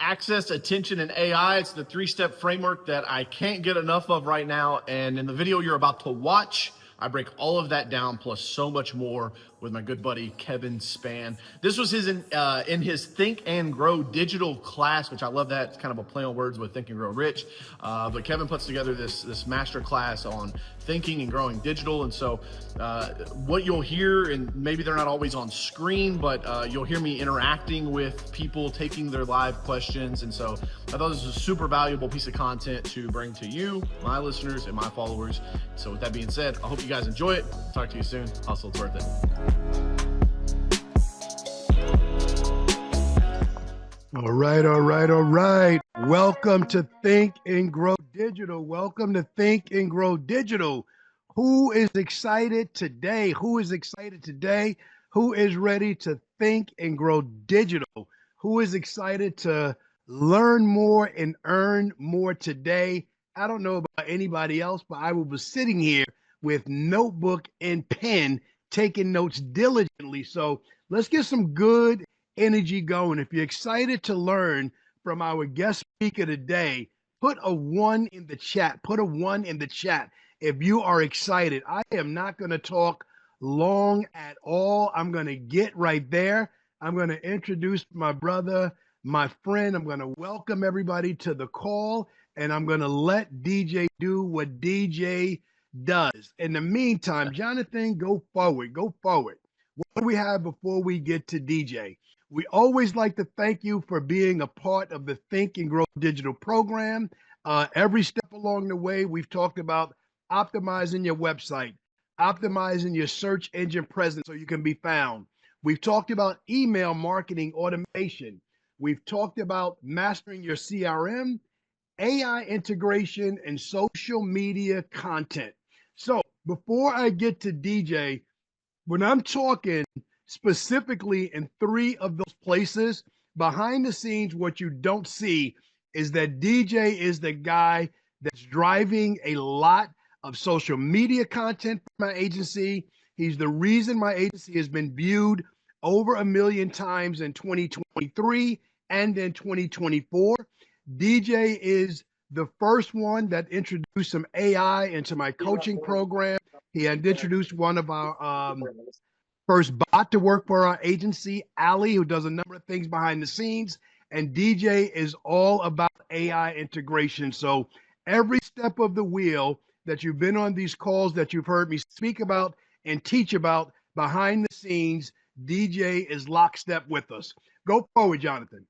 access, attention, and AI. It's the 3-step framework that I can't get enough of right now. And in the video you're about to watch, I break all of that down plus so much more with my good buddy Kevin Spann. This was his in his Think and Grow digital class, which I love that. It's kind of a play on words with Think and Grow Rich. But Kevin puts together this master class on thinking and growing digital. And so what you'll hear, and maybe they're not always on screen, but you'll hear me interacting with people, taking their live questions. And so I thought this was a super valuable piece of content to bring to you, my listeners, and my followers. So with that being said, I hope you guys enjoy it. Talk to you soon. Hustle, it's worth it. All right. Welcome to Think and Grow Digital. Welcome to Think and Grow Digital. Who is excited today? Who is ready to think and grow digital? Who is excited to learn more and earn more today? I don't know about anybody else, but I will be sitting here with notebook and pen, taking notes diligently. So let's get some good energy going. If you're excited to learn from our guest speaker today, put a 1 in the chat. Put a 1 in the chat if you are excited. I am not going to talk long at all. I'm going to get right there. I'm going to introduce my brother, my friend. I'm going to welcome everybody to the call, and I'm going to let DJ do what DJ does. In the meantime, Jonathan, go forward. What do we have before we get to DJ? We always like to thank you for being a part of the Think and Grow Digital program. Every step along the way, we've talked about optimizing your website, optimizing your search engine presence so you can be found. We've talked about email marketing automation. We've talked about mastering your CRM, AI integration, and social media content. So before I get to DJ, when I'm talking specifically in 3 of those places, behind the scenes, what you don't see is that DJ is the guy that's driving a lot of social media content for my agency. He's the reason my agency has been viewed over 1 million times in 2023 and in 2024. DJ is the first one that introduced some AI into my coaching program. He had introduced one of our first bot to work for our agency, Ali, who does a number of things behind the scenes. And DJ is all about AI integration. So every step of the wheel that you've been on these calls that you've heard me speak about and teach about behind the scenes, DJ is lockstep with us. Go forward, Jonathan.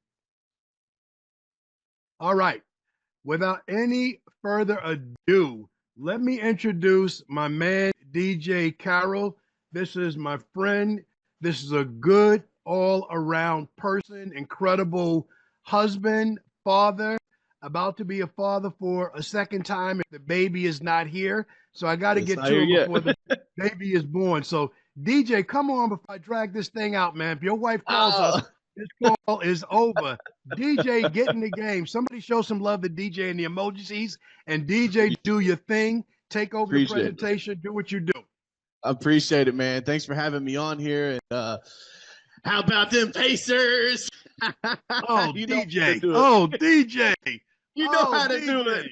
All right. Without any further ado, let me introduce my man, DJ Carroll. This is my friend. This is a good all-around person, incredible husband, father, about to be a father for a second time if the baby is not here. So I got to get to him before the baby is born. So DJ, come on before I drag this thing out, man. If your wife calls us, this call is over. DJ, get in the game. Somebody show some love to DJ in the emojis, and DJ, do your thing. Take over the presentation. Do what you do. I appreciate it, man. Thanks for having me on here. And how about them Pacers? Oh, DJ. Oh, DJ. You know how to do it.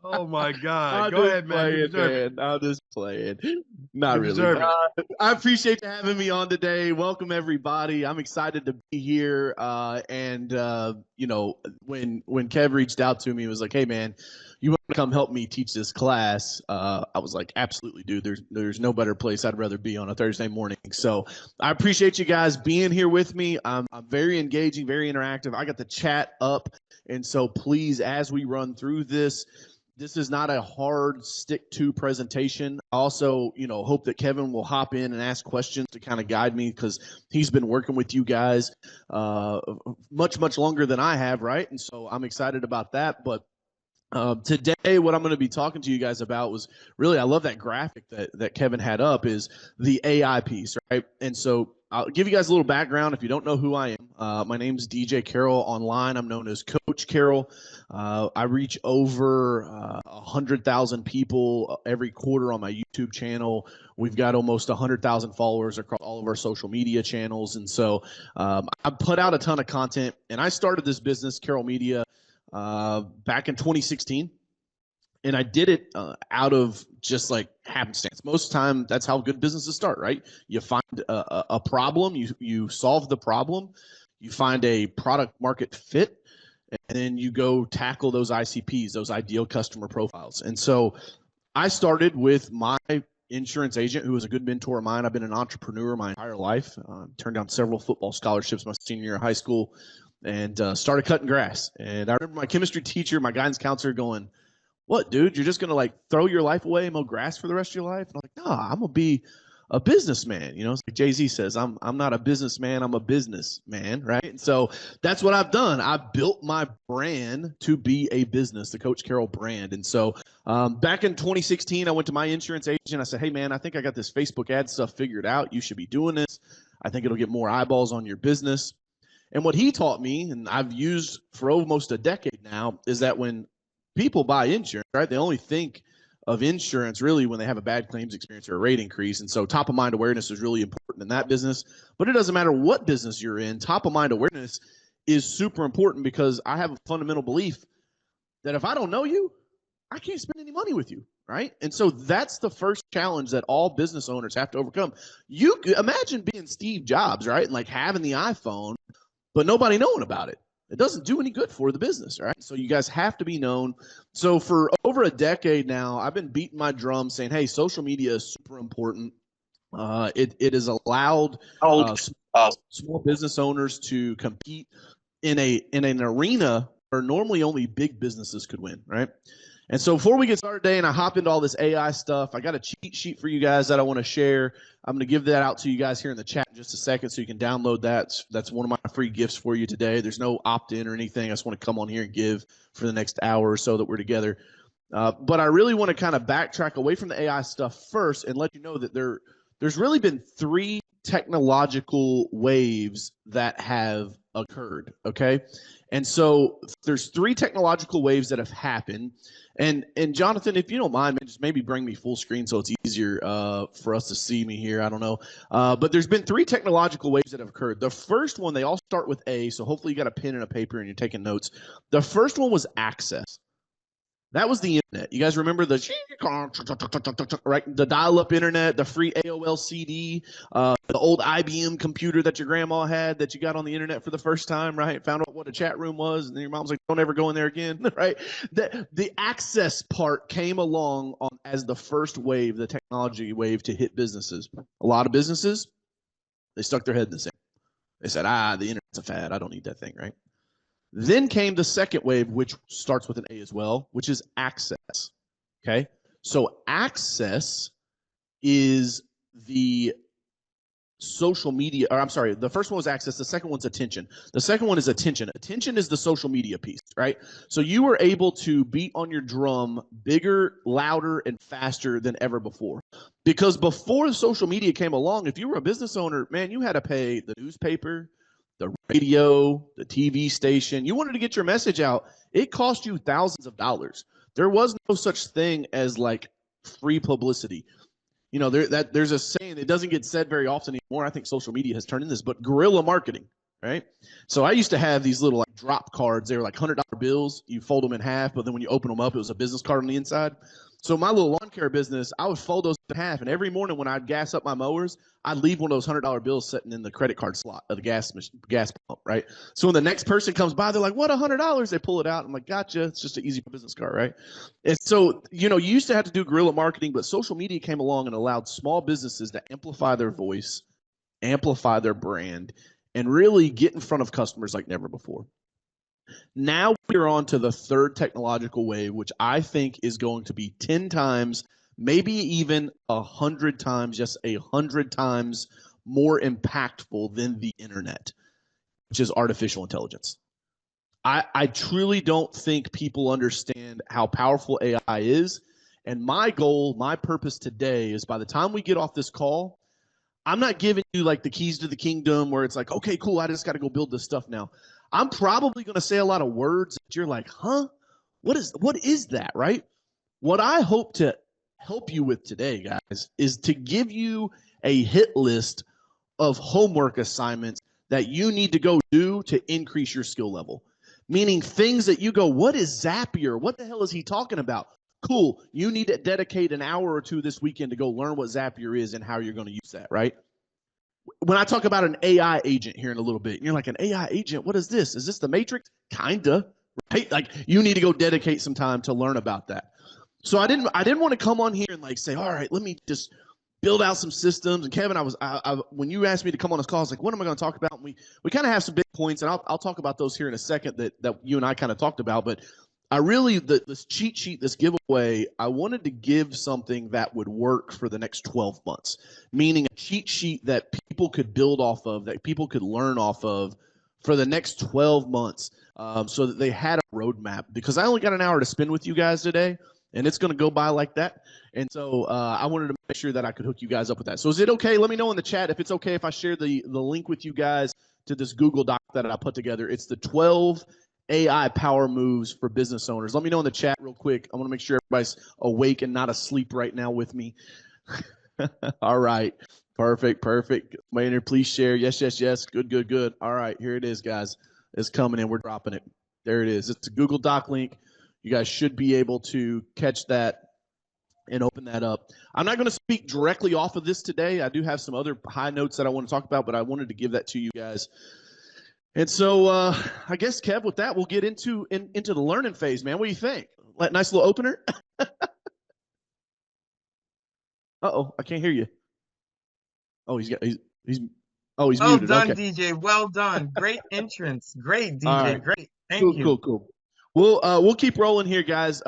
Oh my God. Go ahead, man. I'll just play it. Not really. I appreciate you having me on today. Welcome everybody. I'm excited to be here. You know, when Kev reached out to me, he was like, "Hey man, you want to come help me teach this class?" I was like, "Absolutely, dude. There's no better place I'd rather be on a Thursday morning." So I appreciate you guys being here with me. I'm very engaging, very interactive. I got the chat up. And so please, as we run through this is not a hard stick-to presentation. I also, you know, hope that Kevin will hop in and ask questions to kind of guide me because he's been working with you guys much longer than I have, right? And so I'm excited about that. But today, what I'm going to be talking to you guys about was really, I love that graphic that Kevin had up, is the AI piece, right? And so I'll give you guys a little background if you don't know who I am. My name's DJ Carroll. Online, I'm known as Coach Carroll. I reach over 100,000 people every quarter on my YouTube channel. We've got almost 100,000 followers across all of our social media channels. And so I put out a ton of content. And I started this business, Carroll Media, back in 2016. And I did it out of just like happenstance. Most of the time, that's how good businesses start, right? You find a problem, you solve the problem, you find a product market fit, and then you go tackle those ICPs, those ideal customer profiles. And so I started with my insurance agent, who was a good mentor of mine. I've been an entrepreneur my entire life, turned down several football scholarships my senior year of high school, and started cutting grass. And I remember my chemistry teacher, my guidance counselor going, "What, dude, you're just going to like throw your life away and mow grass for the rest of your life?" And I'm like, "No, I'm going to be a businessman." You know, it's like Jay-Z says, I'm not a businessman, I'm a businessman, right? And so that's what I've done. I built my brand to be a business, the Coach Carroll brand. And so back in 2016, I went to my insurance agent. I said, "Hey, man, I think I got this Facebook ad stuff figured out. You should be doing this. I think it'll get more eyeballs on your business." And what he taught me, and I've used for almost a decade now, is that when people buy insurance, right, they only think of insurance really when they have a bad claims experience or a rate increase. And so top of mind awareness is really important in that business. But it doesn't matter what business you're in, top of mind awareness is super important, because I have a fundamental belief that if I don't know you, I can't spend any money with you, right? And so that's the first challenge that all business owners have to overcome. You imagine being Steve Jobs, right, and like having the iPhone, but nobody knowing about it. It doesn't do any good for the business, right? So you guys have to be known. So for over a decade now, I've been beating my drum saying, hey, social media is super important. It has allowed small business owners to compete in an arena where normally only big businesses could win, right? And so before we get started today and I hop into all this AI stuff, I got a cheat sheet for you guys that I want to share. I'm going to give that out to you guys here in the chat in just a second so you can download that. That's one of my free gifts for you today. There's no opt-in or anything. I just want to come on here and give for the next hour or so that we're together. But I really want to kind of backtrack away from the AI stuff first and let you know that there's really been 3 technological waves that have occurred, okay? And so there's 3 technological waves that have happened. And Jonathan, if you don't mind, just maybe bring me full screen so it's easier for us to see me here. I don't know. But there's been 3 technological waves that have occurred. The first one, they all start with A, so hopefully you got a pen and a paper and you're taking notes. The first one was access. That was the internet. You guys remember the right, the dial-up internet, the free AOL CD, the old IBM computer that your grandma had that you got on the internet for the first time, right? Found out what a chat room was, and then your mom's like, "Don't ever go in there again," right? The access part came along as the first wave, the technology wave to hit businesses. A lot of businesses, they stuck their head in the sand. They said, the internet's a fad. I don't need that thing, right? Then came the second wave, which starts with an A as well, which is access, okay? So access is the social media, or I'm sorry, the first one was access, the second one's attention. The second one is attention. Attention is the social media piece, right? So you were able to beat on your drum bigger, louder, and faster than ever before. Because before the social media came along, if you were a business owner, man, you had to pay the newspaper, the radio, the TV station. You wanted to get your message out, it cost you thousands of dollars. There was no such thing as like free publicity. You know, there's a saying, it doesn't get said very often anymore. I think social media has turned into this, but guerrilla marketing, right? So I used to have these little like drop cards. They were like $100 bills. You fold them in half, but then when you open them up, it was a business card on the inside. So my little lawn care business, I would fold those in half, and every morning when I'd gas up my mowers, I'd leave one of those $100 bills sitting in the credit card slot of the gas pump, right? So when the next person comes by, they're like, "What, $100?" They pull it out. I'm like, "Gotcha. It's just an easy business card," right? And so, you know, you used to have to do guerrilla marketing, but social media came along and allowed small businesses to amplify their voice, amplify their brand, and really get in front of customers like never before. Now we're on to the third technological wave, which I think is going to be 10 times, maybe even 100 times, just 100 times more impactful than the internet, which is artificial intelligence. I truly don't think people understand how powerful AI is. And my goal, my purpose today is by the time we get off this call, I'm not giving you like the keys to the kingdom where it's like, okay, cool, I just got to go build this stuff now. I'm probably going to say a lot of words that you're like, huh? What is that, right? What I hope to help you with today, guys, is to give you a hit list of homework assignments that you need to go do to increase your skill level. Meaning things that you go, what is Zapier? What the hell is he talking about? Cool. You need to dedicate an hour or two this weekend to go learn what Zapier is and how you're going to use that, right? When I talk about an AI agent here in a little bit, and you're like, an AI agent, what is this? Is this the Matrix? Kinda, right? Like you need to go dedicate some time to learn about that. So I didn't want to come on here and like say, all right, let me just build out some systems. And Kevin, when you asked me to come on this call, I was like, what am I going to talk about? And we kind of have some big points, and I'll talk about those here in a second that you and I kind of talked about. But I really, this cheat sheet, this giveaway, I wanted to give something that would work for the next 12 months, meaning a cheat sheet that people could build off of, that people could learn off of for the next 12 months, so that they had a roadmap. Because I only got an hour to spend with you guys today, and it's going to go by like that. And so I wanted to make sure that I could hook you guys up with that. So is it okay? Let me know in the chat if it's okay if I share the link with you guys to this Google Doc that I put together. It's the 12 AI power moves for business owners. Let me know in the chat real quick. I want to make sure everybody's awake and not asleep right now with me. All right. Perfect. Maynard, please share. Yes. Good. All right. Here it is, guys. It's coming in. We're dropping it. There it is. It's a Google Doc link. You guys should be able to catch that and open that up. I'm not going to speak directly off of this today. I do have some other high notes that I want to talk about, but I wanted to give that to you guys. And so I guess, Kev, with that, we'll get into the learning phase, man. What do you think? Nice little opener? Uh-oh, I can't hear you. Oh, he's muted. Well done, Okay. DJ. Well done. Great entrance. Great, DJ. All right. Great. Thank you. Cool. We'll keep rolling here, guys.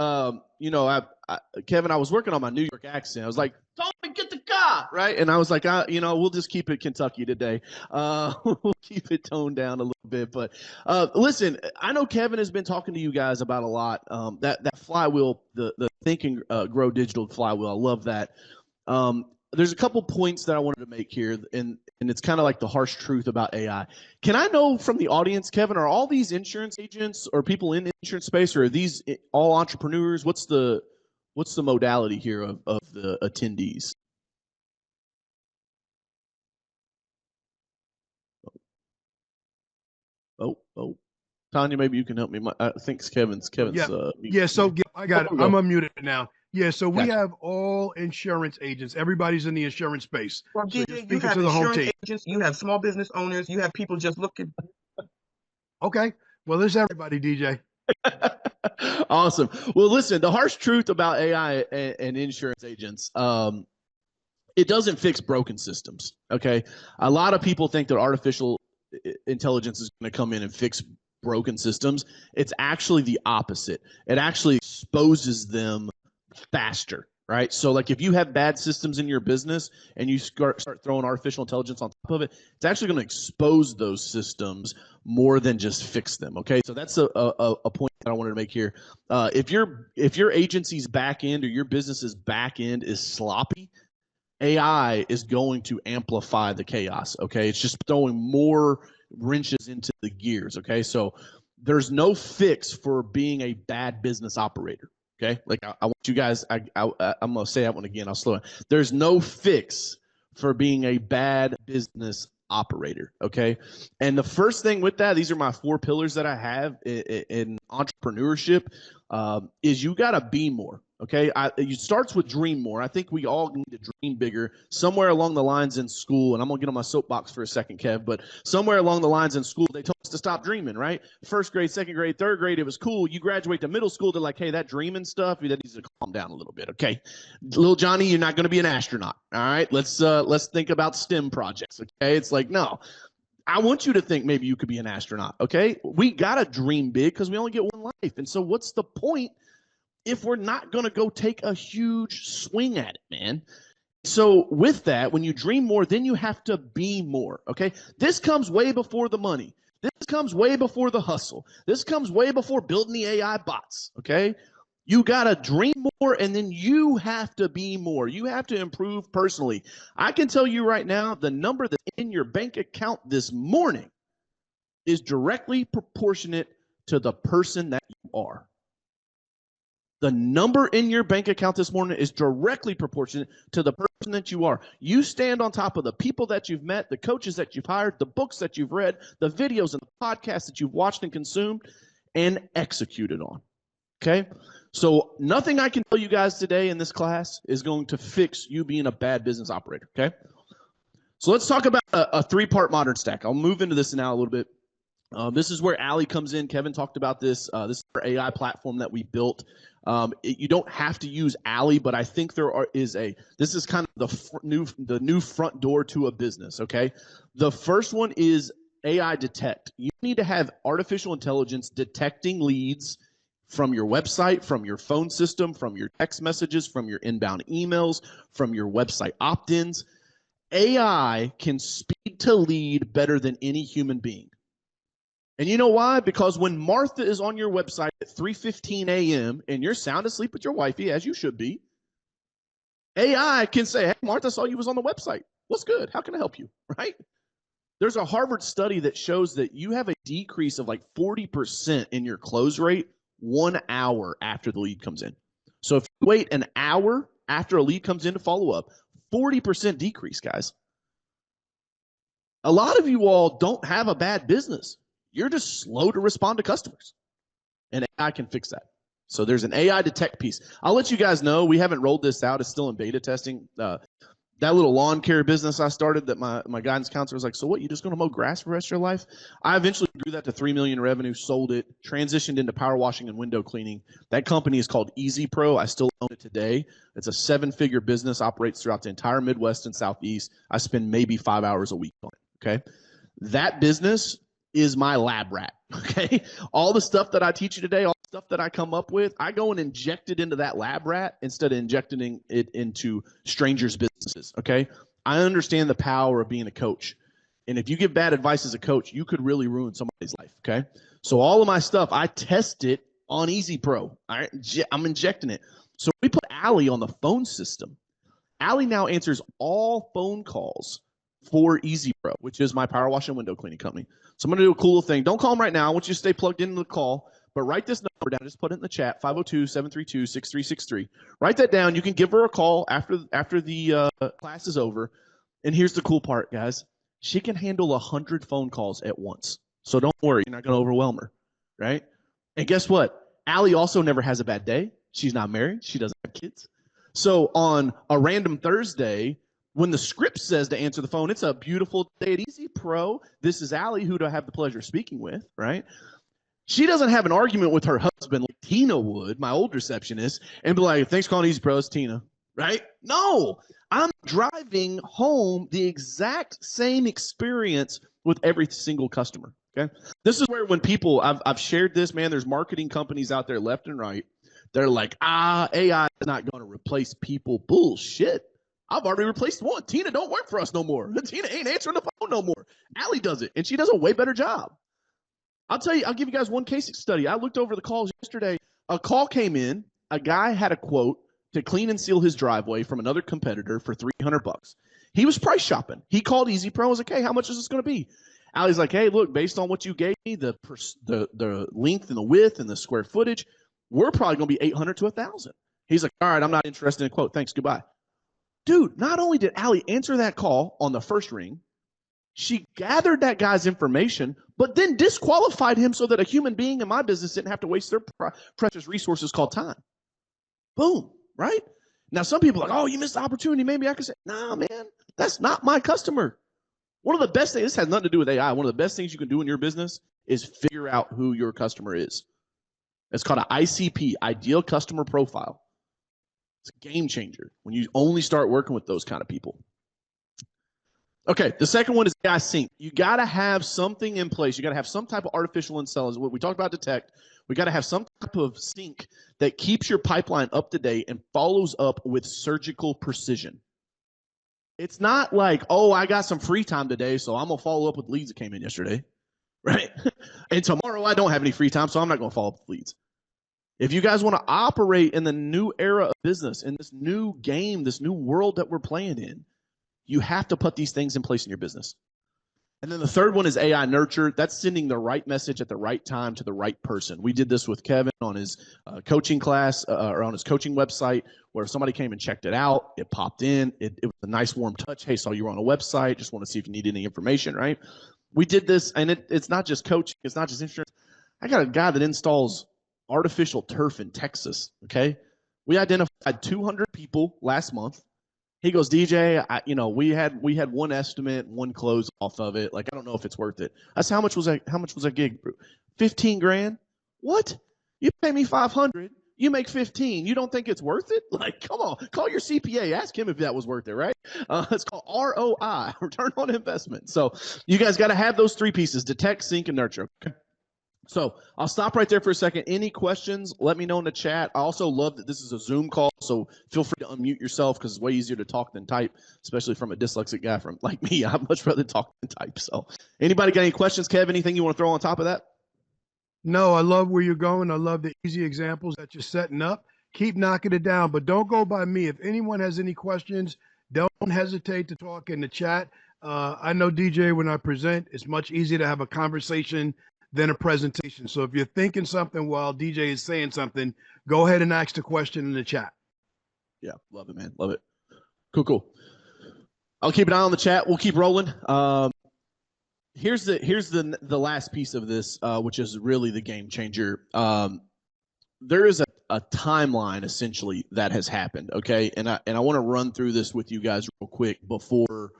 Kevin, I was working on my New York accent. I was like, Tony, get the car, right? And I was like, we'll just keep it Kentucky today. We'll keep it toned down a little bit. But listen, I know Kevin has been talking to you guys about a lot. That flywheel, the Think and Grow Digital flywheel. I love that. There's a couple points that I wanted to make here, and it's kind of like the harsh truth about AI. Can I know from the audience, Kevin, are all these insurance agents or people in the insurance space, or are these all entrepreneurs? What's the modality here of the attendees? Oh, Tanya, maybe you can help me. I think it's Kevin's. Yeah. So I got it. I'm unmuted now. Yeah. So we have all insurance agents. Everybody's in the insurance space. Well, so DJ, you have insurance agents. You have small business owners. You have people just looking. Okay. Well, there's everybody, DJ. Awesome. Well, listen, the harsh truth about AI and insurance agents, it doesn't fix broken systems. Okay. A lot of people think that artificial intelligence is going to come in and fix broken systems. It's actually the opposite. It actually exposes them faster, right? So like if you have bad systems in your business and you start throwing artificial intelligence on top of it, it's actually going to expose those systems more than just fix them. Okay, so that's a point that I wanted to make here. If your agency's back end or your business's back end is sloppy, AI is going to amplify the chaos. Okay, it's just throwing more wrenches into the gears. Okay, so there's no fix for being a bad business operator. Okay, like I want you guys. I'm gonna say that one again. I'll slow it. There's no fix for being a bad business operator. Okay, and the first thing with that, these are my 4 pillars that I have in entrepreneurship. Is you gotta be more. Okay, it starts with dream more. I think we all need to dream bigger. Somewhere along the lines in school, and I'm gonna get on my soapbox for a second, Kev, but somewhere along the lines in school, they told us to stop dreaming, right? First grade, second grade, third grade, it was cool. You graduate to middle school, they're like, hey, that dreaming stuff, that needs to calm down a little bit, okay? Little Johnny, you're not gonna be an astronaut, all right? Let's think about STEM projects, okay? It's like, no. I want you to think maybe you could be an astronaut, okay? We gotta dream big because we only get one life. And so what's the point if we're not going to go take a huge swing at it, man? So with that, when you dream more, then you have to be more, okay? This comes way before the money. This comes way before the hustle. This comes way before building the AI bots, okay? You got to dream more, and then you have to be more. You have to improve personally. I can tell you right now, the number that's in your bank account this morning is directly proportionate to the person that you are. The number in your bank account this morning is directly proportionate to the person that you are. You stand on top of the people that you've met, the coaches that you've hired, the books that you've read, the videos and the podcasts that you've watched and consumed and executed on. Okay? So nothing I can tell you guys today in this class is going to fix you being a bad business operator. Okay? So let's talk about a three-part modern stack. I'll move into this now a little bit. This is where Allie comes in. Kevin talked about this. This is our AI platform that we built. You don't have to use Allie, but I think this is kind of the new front door to a business, okay? The first one is AI Detect. You need to have artificial intelligence detecting leads from your website, from your phone system, from your text messages, from your inbound emails, from your website opt-ins. AI can speed to lead better than any human being. And you know why? Because when Martha is on your website at 3:15 a.m. and you're sound asleep with your wifey, as you should be, AI can say, hey, Martha, saw you was on the website. What's good? How can I help you? Right? There's a Harvard study that shows that you have a decrease of like 40% in your close rate 1 hour after the lead comes in. So if you wait an hour after a lead comes in to follow up, 40% decrease, guys. A lot of you all don't have a bad business. You're just slow to respond to customers. And AI can fix that. So there's an AI Detect piece. I'll let you guys know, we haven't rolled this out. It's still in beta testing. That little lawn care business I started that my guidance counselor was like, so what, you just going to mow grass for the rest of your life? I eventually grew that to $3 million in revenue, sold it, transitioned into power washing and window cleaning. That company is called Easy Pro. I still own it today. It's a 7-figure business, operates throughout the entire Midwest and Southeast. I spend maybe 5 hours a week on it, okay? That business is my lab rat, okay? All the stuff that I teach you today, all the stuff that I come up with, I go and inject it into that lab rat instead of injecting it into strangers' businesses, okay? I understand the power of being a coach. And if you give bad advice as a coach, you could really ruin somebody's life, okay? So all of my stuff, I test it on Easy Pro. I'm injecting it. So we put Allie on the phone system. Allie now answers all phone calls for Easy Pro, which is my power wash and window cleaning company. So I'm going to do a cool thing. Don't call them right now. I want you to stay plugged into the call, but write this number down. Just put it in the chat, 502-732-6363. Write that down. You can give her a call after the class is over. And here's the cool part, guys. She can handle 100 phone calls at once. So don't worry. You're not going to overwhelm her, right? And guess what? Allie also never has a bad day. She's not married. She doesn't have kids. So on a random Thursday, when the script says to answer the phone, it's a beautiful day at Easy Pro. This is Allie, who I have the pleasure of speaking with, right? She doesn't have an argument with her husband like Tina would, my old receptionist, and be like, thanks for calling Easy Pro, it's Tina, right? No, I'm driving home the exact same experience with every single customer, okay? This is where when people, I've shared this, man, there's marketing companies out there left and right. They're like, AI is not going to replace people. Bullshit. I've already replaced one. Tina don't work for us no more. Tina ain't answering the phone no more. Allie does it, and she does a way better job. I'll give you guys one case study. I looked over the calls yesterday. A call came in. A guy had a quote to clean and seal his driveway from another competitor for $300. He was price shopping. He called Easy Pro and was like, hey, how much is this going to be? Allie's like, hey, look, based on what you gave me, the length and the width and the square footage, we're probably going to be $800 to $1,000. He's like, all right, I'm not interested in a quote. Thanks, goodbye. Dude, not only did Allie answer that call on the first ring, she gathered that guy's information, but then disqualified him so that a human being in my business didn't have to waste their precious resources called time. Boom, right? Now, some people are like, oh, you missed the opportunity. Maybe I could say, nah, man, that's not my customer. One of the best things, this has nothing to do with AI. One of the best things you can do in your business is figure out who your customer is. It's called an ICP, Ideal Customer Profile. It's a game changer when you only start working with those kind of people. Okay, the second one is AI Sync. You got to have something in place. You got to have some type of artificial intelligence. What we talked about Detect, we got to have some type of sync that keeps your pipeline up to date and follows up with surgical precision. It's not like, oh, I got some free time today, so I'm going to follow up with leads that came in yesterday, right? And tomorrow I don't have any free time, so I'm not going to follow up with leads. If you guys want to operate in the new era of business, in this new game, this new world that we're playing in, you have to put these things in place in your business. And then the third one is AI nurture. That's sending the right message at the right time to the right person. We did this with Kevin on his coaching class or on his coaching website, where if somebody came and checked it out, it popped in. It was a nice warm touch. Hey, saw you were on a website. Just want to see if you need any information, right? We did this, and it's not just coaching. It's not just insurance. I got a guy that installs artificial turf in Texas, okay? We identified 200 people last month. He goes, DJ, we had one estimate, one close off of it. Like, I don't know if it's worth it. I said, how much was that gig? 15 grand? What? You pay me 500, you make 15. You don't think it's worth it? Like, come on, call your CPA, ask him if that was worth it, right? It's called ROI, return on investment. So you guys got to have those three pieces: detect, sync, and nurture. Okay? So I'll stop right there for a second. Any questions, let me know in the chat. I also love that this is a Zoom call, so feel free to unmute yourself, because it's way easier to talk than type, especially from a dyslexic guy like me. I'd much rather talk than type. So anybody got any questions, Kev? Anything you want to throw on top of that? No, I love where you're going. I love the easy examples that you're setting up. Keep knocking it down, but don't go by me. If anyone has any questions, don't hesitate to talk in the chat. I know, DJ, when I present, it's much easier to have a conversation than a presentation. So if you're thinking something while DJ is saying something, go ahead and ask the question in the chat. Yeah, love it, man. Love it. Cool. I'll keep an eye on the chat. We'll keep rolling. Here's the last piece of this, which is really the game changer. There is a timeline essentially that has happened. Okay, and I want to run through this with you guys real quick before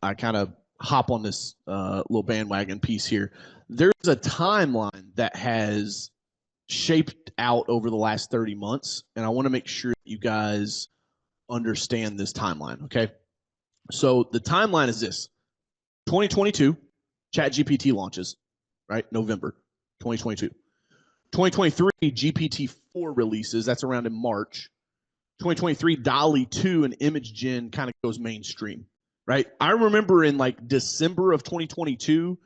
I kind of hop on this little bandwagon piece here. There's a timeline that has shaped out over the last 30 months, and I want to make sure that you guys understand this timeline, okay? So the timeline is this. 2022, ChatGPT launches, right? November 2022. 2023, GPT-4 releases. That's around in March. 2023, DALL-E 2 and image gen kind of goes mainstream, right? I remember in like December of 2022,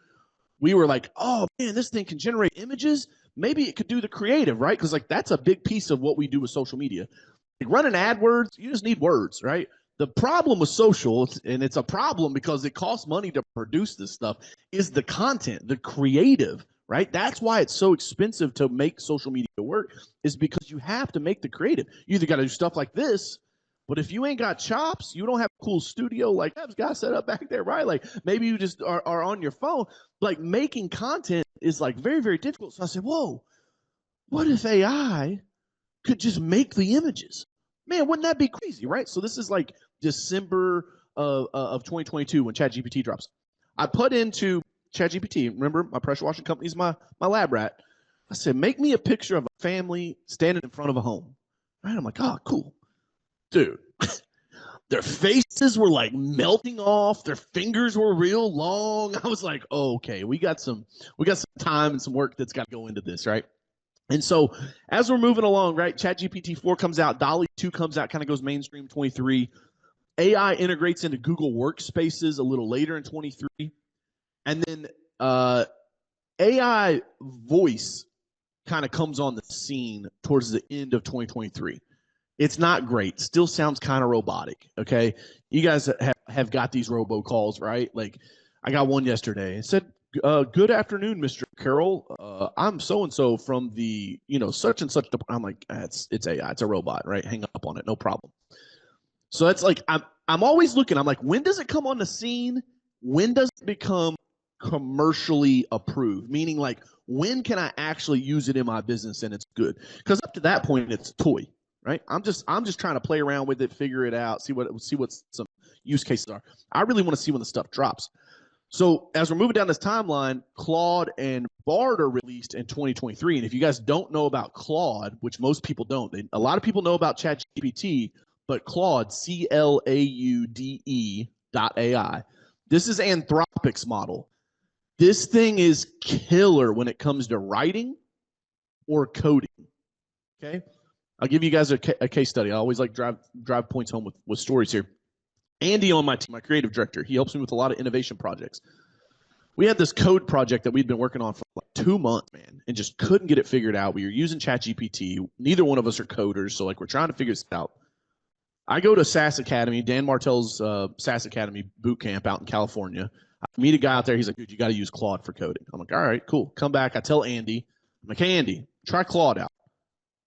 we were like, oh man, this thing can generate images. Maybe it could do the creative, right? Because like that's a big piece of what we do with social media. Like running AdWords, you just need words, right? The problem with social, and it's a problem because it costs money to produce this stuff, is the content, the creative, right? That's why it's so expensive to make social media work, is because you have to make the creative. You either got to do stuff like this, but if you ain't got chops, you don't have a cool studio like Kev's got set up back there, right? Like maybe you just are on your phone. Like making content is like very, very difficult. So I said, whoa, what if AI could just make the images? Man, wouldn't that be crazy, right? So this is like December of 2022 when ChatGPT drops. I put into ChatGPT, remember my pressure washing company is my lab rat. I said, make me a picture of a family standing in front of a home. Right? I'm like, oh, cool. Dude, their faces were like melting off. Their fingers were real long. I was like, oh, okay, we got some time and some work that's got to go into this, right? And so as we're moving along, right, ChatGPT 4 comes out, DALL-E 2 comes out, kind of goes mainstream 23. AI integrates into Google Workspaces a little later in 23. And then AI voice kind of comes on the scene towards the end of 2023. It's not great. Still sounds kind of robotic, okay? You guys have got these robocalls, right? Like I got one yesterday. It said, good afternoon, Mr. Carroll. I'm so-and-so from the, such and such. I'm like, it's AI. It's a robot, right? Hang up on it. No problem. So that's like, I'm always looking. I'm like, when does it come on the scene? When does it become commercially approved? Meaning like, when can I actually use it in my business and it's good? Because up to that point, it's a toy. Right? I'm just trying to play around with it, figure it out, see what some use cases are. I really want to see when the stuff drops. So as we're moving down this timeline, Claude and Bard are released in 2023. And if you guys don't know about Claude, which most people don't, a lot of people know about ChatGPT, but Claude, CLAUDE.ai. This is Anthropic's model. This thing is killer when it comes to writing or coding. Okay. I'll give you guys a case study. I always like drive points home with stories here. Andy on my team, my creative director, he helps me with a lot of innovation projects. We had this code project that we'd been working on for like 2 months, man, and just couldn't get it figured out. We were using ChatGPT. Neither one of us are coders, so like we're trying to figure this out. I go to SAS Academy, Dan Martell's SAS Academy boot camp out in California. I meet a guy out there. He's like, dude, you got to use Claude for coding. I'm like, all right, cool. Come back. I tell Andy, I'm like, hey, Andy, try Claude out.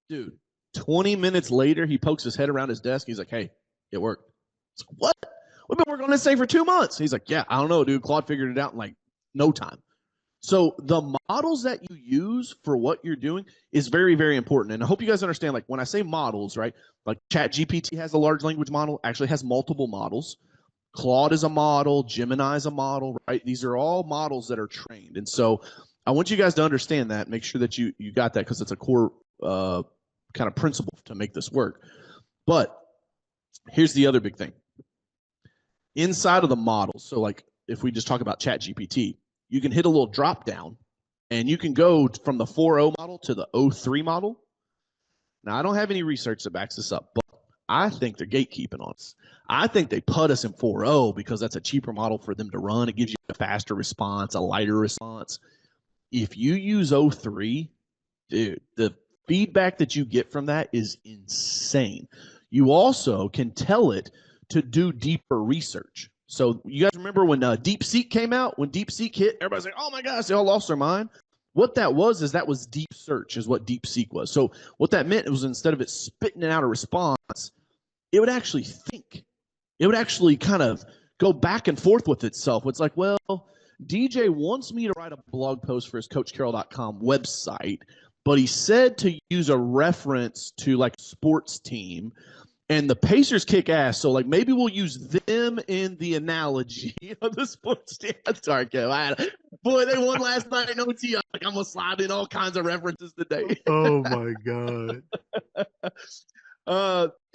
Dude, 20 minutes later, he pokes his head around his desk. He's like, hey, it worked. I was like, what? We've been working on this thing for 2 months. He's like, yeah, I don't know, dude. Claude figured it out in like no time. So the models that you use for what you're doing is very, very important. And I hope you guys understand, like when I say models, right? Like ChatGPT has a large language model, actually has multiple models. Claude is a model, Gemini is a model, right? These are all models that are trained. And so I want you guys to understand that, make sure that you got that, because it's a core kind of principle to make this work. But here's the other big thing. Inside of the models, so like if we just talk about ChatGPT, you can hit a little drop down and you can go from the 4.0 model to the 0.3 model. Now, I don't have any research that backs this up, but I think they're gatekeeping on us. I think they put us in 4.0 because that's a cheaper model for them to run. It gives you a faster response, a lighter response. If you use 0.3, dude, the feedback that you get from that is insane. You also can tell it to do deeper research. So you guys remember when DeepSeek came out? When DeepSeek hit, everybody's like, oh my gosh, they all lost their mind. What that was is that was deep search is what DeepSeek was. So what that meant was instead of it spitting out a response, it would actually think. It would actually kind of go back and forth with itself. It's like, well, DJ wants me to write a blog post for his CoachCarroll.com website, but he said to use a reference to like a sports team. And the Pacers kick ass, so like maybe we'll use them in the analogy of the sports team. Sorry, Kev. Boy, they won last night in OT. I'm gonna slide in all kinds of references today. Oh my God.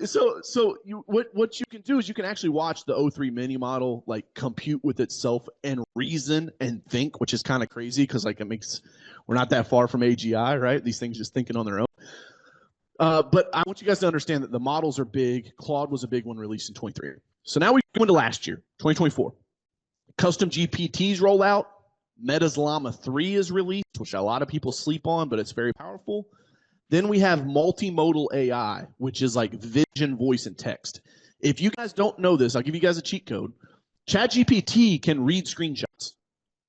So what you can do is you can actually watch the 0.3 mini model like compute with itself and reason and think, which is kind of crazy because like we're not that far from AGI, right? These things just thinking on their own. But I want you guys to understand that the models are big. Claude was a big one released in 23. So now we go into last year, 2024. Custom GPTs roll out. Meta's Llama 3 is released, which a lot of people sleep on, but it's very powerful. Then we have multimodal AI, which is like vision, voice, and text. If you guys don't know this, I'll give you guys a cheat code. ChatGPT can read screenshots.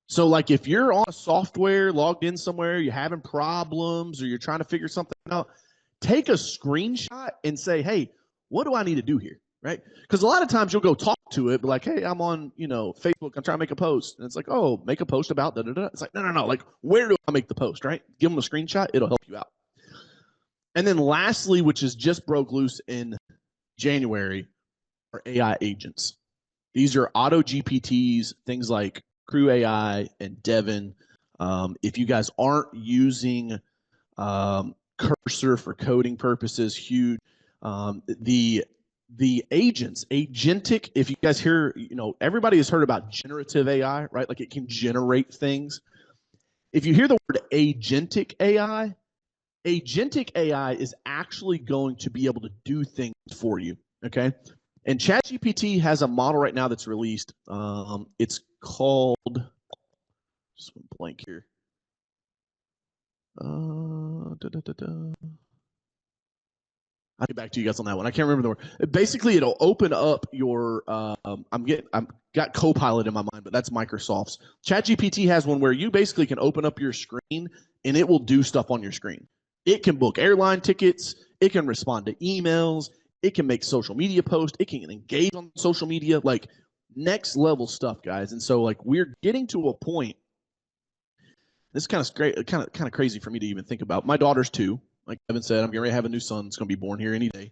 So like if you're on a software, logged in somewhere, you're having problems, or you're trying to figure something out, take a screenshot and say, hey, what do I need to do here, right? Because a lot of times you'll go talk to it, but like, hey, I'm on, Facebook, I'm trying to make a post. And it's like, oh, make a post about da-da-da. It's like, no. Like, where do I make the post, right? Give them a screenshot. It'll help you out. And then lastly, which is just broke loose in January, are AI agents. These are auto GPTs, things like Crew AI and Devin. If you guys aren't using Cursor for coding purposes, huge. The agents, agentic, if you guys hear, everybody has heard about generative AI, right? Like it can generate things. If you hear the word agentic AI is actually going to be able to do things for you, okay? And ChatGPT has a model right now that's released. It's called, just went blank here. I'll get back to you guys on that one. I can't remember the word. Basically, it'll open up your. I've got Copilot in my mind, but that's Microsoft's. ChatGPT has one where you basically can open up your screen and it will do stuff on your screen. It can book airline tickets. It can respond to emails. It can make social media posts. It can engage on social media, like next level stuff, guys. And so, like, we're getting to a point. This is kind of great, kind of crazy for me to even think about. My daughter's 2. Like Kevin said, I'm getting ready to have a new son. It's going to be born here any day.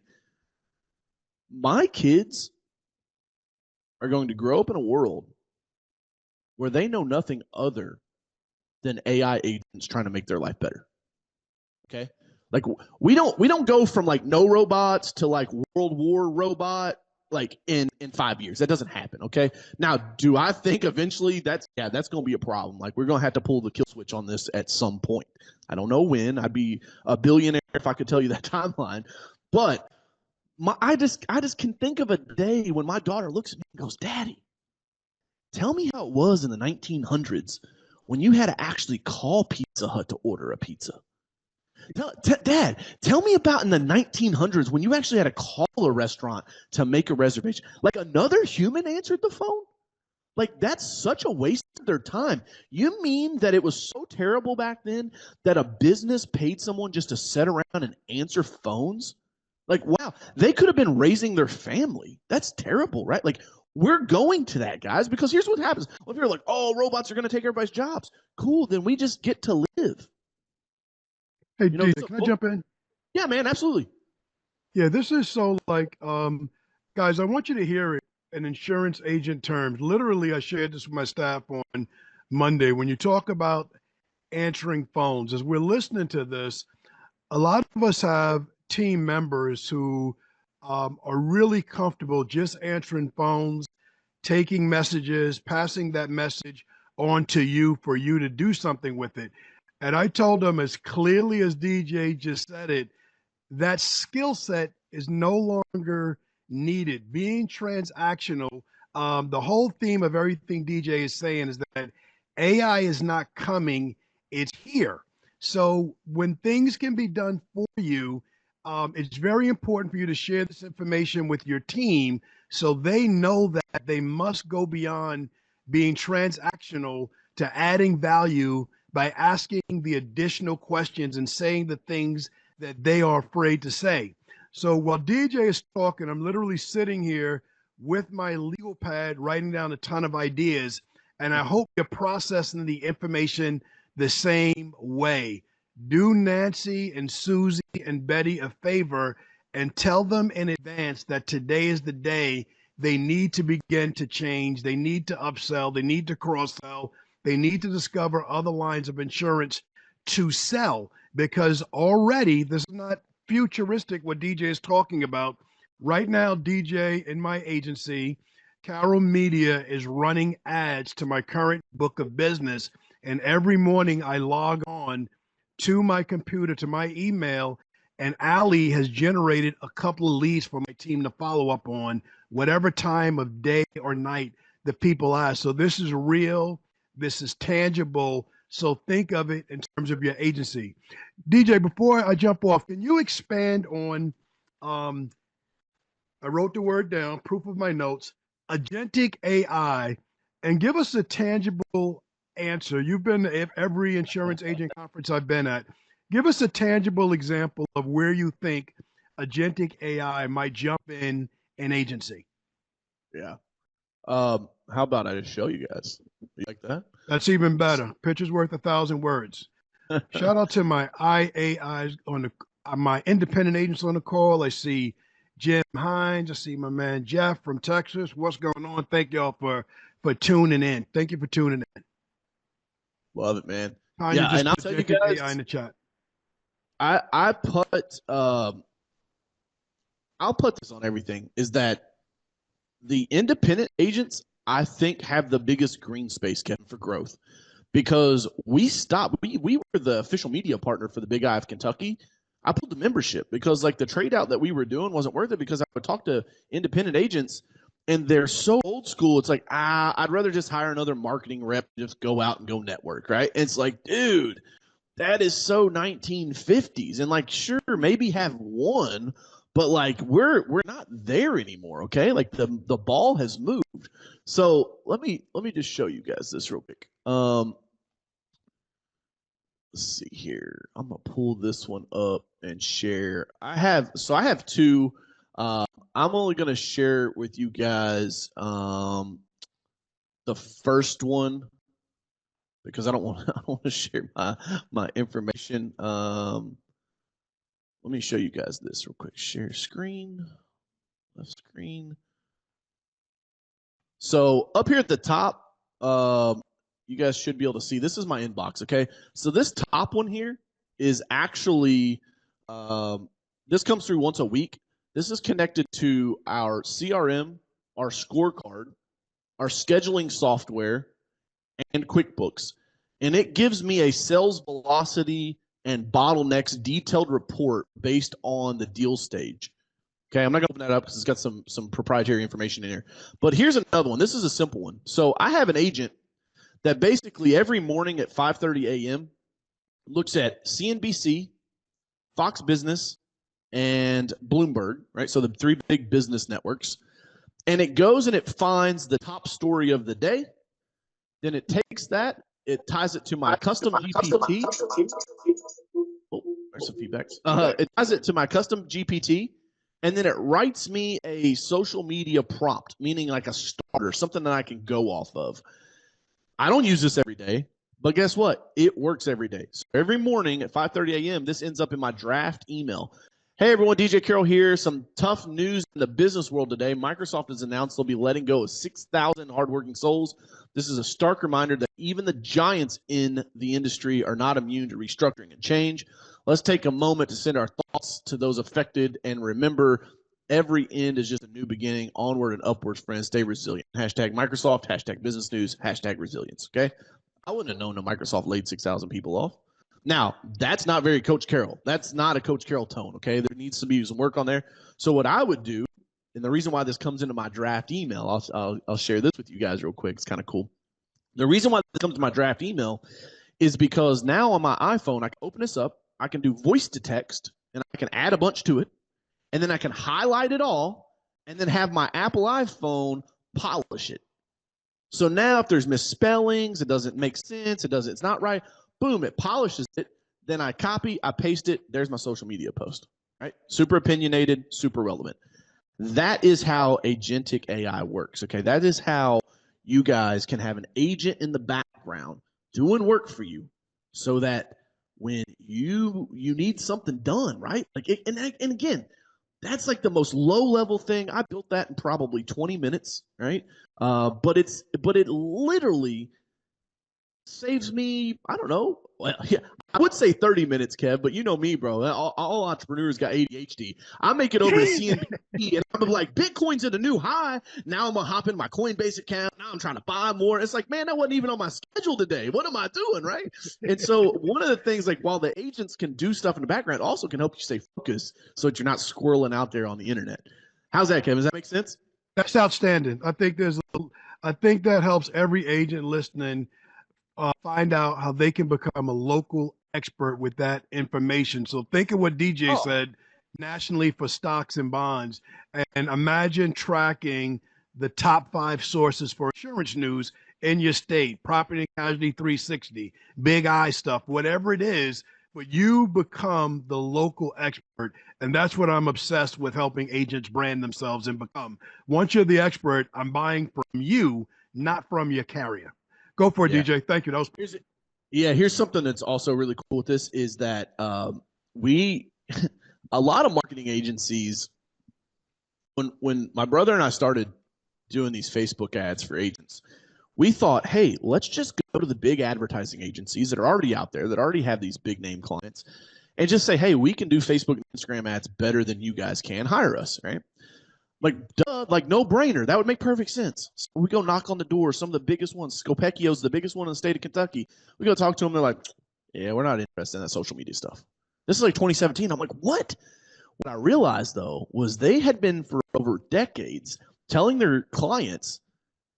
My kids are going to grow up in a world where they know nothing other than AI agents trying to make their life better. Okay? Like we don't go from like no robots to like World War robot like in 5 years. That doesn't happen, okay? Now, do I think eventually that's going to be a problem? Like we're going to have to pull the kill switch on this at some point. I don't know when. I'd be a billionaire if I could tell you that timeline. But I just can think of a day when my daughter looks at me and goes, "Daddy, tell me how it was in the 1900s when you had to actually call Pizza Hut to order a pizza. Dad, tell me about in the 1900s when you actually had to call a restaurant to make a reservation. Like another human answered the phone? Like that's such a waste of their time. You mean that it was so terrible back then that a business paid someone just to sit around and answer phones? Like, wow, they could have been raising their family. That's terrible, right? Like, we're going to that, guys, because here's what happens. Well, if you're like, oh, robots are going to take everybody's jobs, cool, then we just get to live. Hey, DJ, can I jump in? Yeah, man, absolutely. Yeah, this is so like, guys, I want you to hear it in insurance agent terms. Literally, I shared this with my staff on Monday. When you talk about answering phones, as we're listening to this, a lot of us have team members who are really comfortable just answering phones, taking messages, passing that message on to you for you to do something with it. And I told them as clearly as DJ just said it, that skill set is no longer needed. Being transactional, the whole theme of everything DJ is saying is that AI is not coming, it's here. So when things can be done for you, it's very important for you to share this information with your team so they know that they must go beyond being transactional to adding value by asking the additional questions and saying the things that they are afraid to say. So while DJ is talking, I'm literally sitting here with my legal pad, writing down a ton of ideas, and I hope you're processing the information the same way. Do Nancy and Susie and Betty a favor and tell them in advance that today is the day they need to begin to change. They need to upsell. They need to cross sell. They need to discover other lines of insurance to sell, because already this is not futuristic what DJ is talking about. Right now, DJ in my agency, Carroll Media, is running ads to my current book of business. And every morning I log on to my computer, to my email, and Ali has generated a couple of leads for my team to follow up on whatever time of day or night the people ask. So this is real. This is tangible. So think of it in terms of your agency. DJ, before I jump off, can you expand on, I wrote the word down, proof of my notes, agentic AI, and give us a tangible answer. You've been to every insurance agent conference I've been at. Give us a tangible example of where you think agentic AI might jump in an agency. Yeah. How about I just show you guys? You like that? That's even better. Picture's worth 1,000 words. Shout out to my IAIs on the my independent agents on the call. I see Jim Hines. I see my man Jeff from Texas. What's going on? Thank y'all for tuning in. Thank you for tuning in. Love it, man. Tanya yeah, just and I'll tell you guys, AI in the chat. I put I'll put this on everything, is that the independent agents, I think, have the biggest green space, Kevin, for growth, because we stopped. We were the official media partner for the Big Eye of Kentucky. I pulled the membership because like the trade out that we were doing wasn't worth it, because I would talk to independent agents and they're so old school. It's like, I'd rather just hire another marketing rep, just go out and go network, right? And it's like, dude, that is so 1950s. And like, sure, maybe have one, but like we're not there anymore, okay? Like the ball has moved. So let me just show you guys this real quick. Let's see here. I'm gonna pull this one up and share. I have two. I'm only gonna share with you guys the first one, because I don't want to share my information. Let me show you guys this real quick. Share screen, left screen. So up here at the top, you guys should be able to see, this is my inbox, okay? So this top one here is actually, this comes through once a week. This is connected to our CRM, our scorecard, our scheduling software, and QuickBooks. And it gives me a sales velocity and bottlenecks detailed report based on the deal stage. Okay, I'm not going to open that up because it's got some proprietary information in here. But here's another one. This is a simple one. So I have an agent that basically every morning at 5:30 a.m. looks at CNBC, Fox Business, and Bloomberg, right? So the three big business networks. And it goes and it finds the top story of the day. Then it takes that, it ties it to my custom GPT. Oh, there's some feedbacks. It ties it to my custom GPT, and then it writes me a social media prompt, meaning like a starter, something that I can go off of. I don't use this every day, but guess what? It works every day. So every morning at 5:30 a.m., this ends up in my draft email. Hey, everyone, DJ Carroll here. Some tough news in the business world today. Microsoft has announced they'll be letting go of 6,000 hardworking souls. This is a stark reminder that even the giants in the industry are not immune to restructuring and change. Let's take a moment to send our thoughts to those affected and remember every end is just a new beginning. Onward and upwards, friends. Stay resilient. Hashtag Microsoft, hashtag business news, hashtag resilience, okay? I wouldn't have known that Microsoft laid 6,000 people off. Now, that's not very Coach Carroll. That's not a Coach Carroll tone, okay? There needs to be some work on there. So what I would do, and the reason why this comes into my draft email, I'll share this with you guys real quick. It's kind of cool. The reason why this comes to my draft email is because now on my iPhone, I can open this up, I can do voice to text, and I can add a bunch to it, and then I can highlight it all, and then have my Apple iPhone polish it. So now if there's misspellings, it doesn't make sense, it's not right, boom, it polishes it. Then I copy, I paste it. There's my social media post, right? Super opinionated, super relevant. That is how agentic AI works, okay? That is how you guys can have an agent in the background doing work for you so that when you need something done, right? Like, and again, that's like the most low-level thing. I built that in probably 20 minutes, right? But it literally saves me, I don't know. Well, yeah, I would say 30 minutes, Kev, but you know me, bro. All entrepreneurs got ADHD. I make it over to CNBC, and I'm like, Bitcoin's at a new high. Now I'm going to hop in my Coinbase account. Now I'm trying to buy more. It's like, man, that wasn't even on my schedule today. What am I doing, right? And so one of the things, like, while the agents can do stuff in the background, it also can help you stay focused so that you're not squirreling out there on the internet. How's that, Kevin? Does that make sense? That's outstanding. I think that helps every agent listening find out how they can become a local expert with that information. So think of what DJ said nationally for stocks and bonds, and imagine tracking the top 5 sources for insurance news in your state, property and casualty 360, big I stuff, whatever it is, but you become the local expert. And that's what I'm obsessed with, helping agents brand themselves and become. Once you're the expert, I'm buying from you, not from your carrier. Go for it, DJ. Thank you. That was here's something that's also really cool with this is that a lot of marketing agencies, when my brother and I started doing these Facebook ads for agents, we thought, hey, let's just go to the big advertising agencies that are already out there, that already have these big name clients, and just say, hey, we can do Facebook and Instagram ads better than you guys can. Hire us, right? Like, duh, like no brainer. That would make perfect sense. So we go knock on the door. Some of the biggest ones, Scopecchio's the biggest one in the state of Kentucky. We go talk to them. They're like, yeah, we're not interested in that social media stuff. This is like 2017. I'm like, what? What I realized, though, was they had been for over decades telling their clients,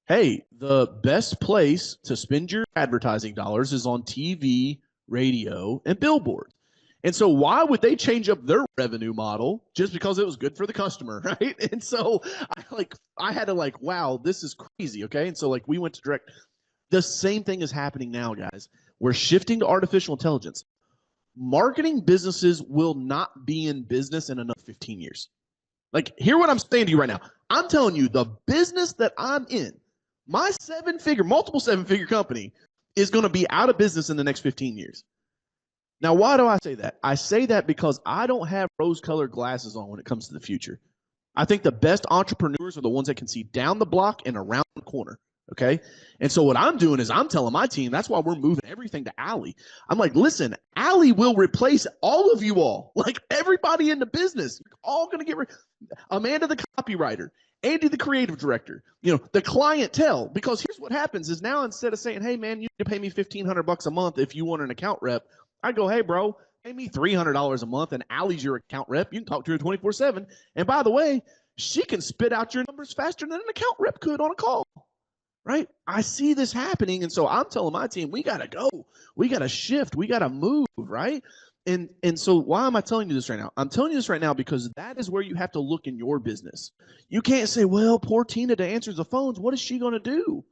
hey, the best place to spend your advertising dollars is on TV, radio, and billboards. And so why would they change up their revenue model just because it was good for the customer, right? And so I had to like, wow, this is crazy, okay? And so like we went to direct. The same thing is happening now, guys. We're shifting to artificial intelligence. Marketing businesses will not be in business in another 15 years. Like, hear what I'm saying to you right now. I'm telling you, the business that I'm in, my multiple seven-figure company is going to be out of business in the next 15 years. Now, why do I say that? I say that because I don't have rose-colored glasses on when it comes to the future. I think the best entrepreneurs are the ones that can see down the block and around the corner, okay? And so what I'm doing is I'm telling my team, that's why we're moving everything to Allie. I'm like, listen, Allie will replace all of you all, like everybody in the business. You're all going to get Amanda, the copywriter, Andy, the creative director, the clientele. Because here's what happens is now instead of saying, hey, man, you need to pay me $1,500 a month if you want an account rep, I go, hey, bro, pay me $300 a month, and Allie's your account rep. You can talk to her 24/7. And by the way, she can spit out your numbers faster than an account rep could on a call, right? I see this happening. And so I'm telling my team, we got to go. We got to shift. We got to move, right? And so why am I telling you this right now? I'm telling you this right now because that is where you have to look in your business. You can't say, well, poor Tina that answers the phones. What is she going to do?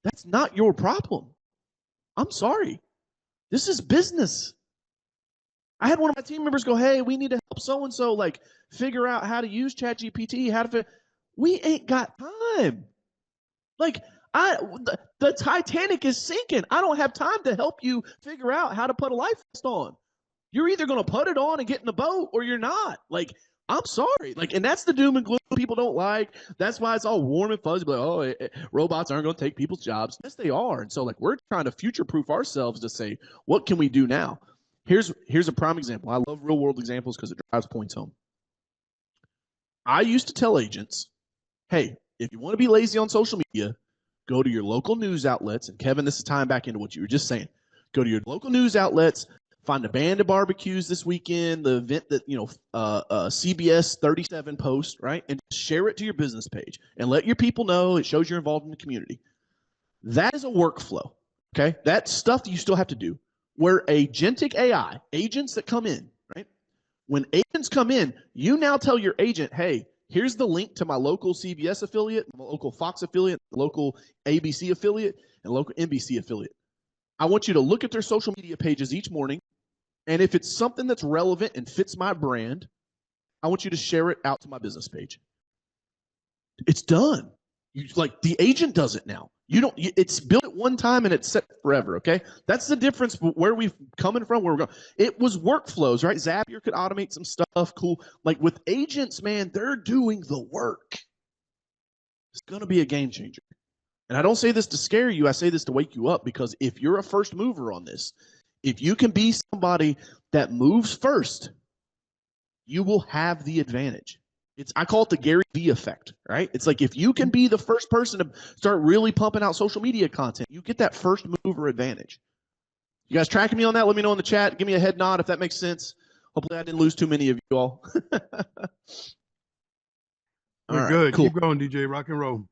That's not your problem. I'm sorry. This is business. I had one of my team members go, hey, we need to help so-and-so like figure out how to use ChatGPT, we ain't got time. Like the Titanic is sinking. I don't have time to help you figure out how to put a life vest on. You're either going to put it on and get in the boat or you're not. Like, I'm sorry. Like, and that's the doom and gloom people don't like. That's why it's all warm and fuzzy. Like, oh, robots aren't going to take people's jobs. Yes, they are. And so, like, we're trying to future-proof ourselves to say, what can we do now? Here's a prime example. I love real-world examples because it drives points home. I used to tell agents, hey, if you want to be lazy on social media, go to your local news outlets. And Kevin, this is tying back into what you were just saying. Go to your local news outlets. Find a band of barbecues this weekend, the event that, CBS 37 post, right? And share it to your business page and let your people know it shows you're involved in the community. That is a workflow, okay? That's stuff that you still have to do. Where agentic AI, agents that come in, right? When agents come in, you now tell your agent, hey, here's the link to my local CBS affiliate, my local Fox affiliate, local ABC affiliate, and local NBC affiliate. I want you to look at their social media pages each morning. And if it's something that's relevant and fits my brand, I want you to share it out to my business page. It's done. The agent does it now. It's built at one time and it's set forever, okay? That's the difference where we've coming from, where we're going. It was workflows, right? Zapier could automate some stuff, cool. Like with agents, man, they're doing the work. It's going to be a game changer. And I don't say this to scare you. I say this to wake you up because if you're a first mover on this, if you can be somebody that moves first, you will have the advantage. I call it the Gary Vee effect, right? It's like if you can be the first person to start really pumping out social media content, you get that first mover advantage. You guys tracking me on that? Let me know in the chat. Give me a head nod if that makes sense. Hopefully I didn't lose too many of you all. We're good. Cool. Keep going, DJ. Rock and roll.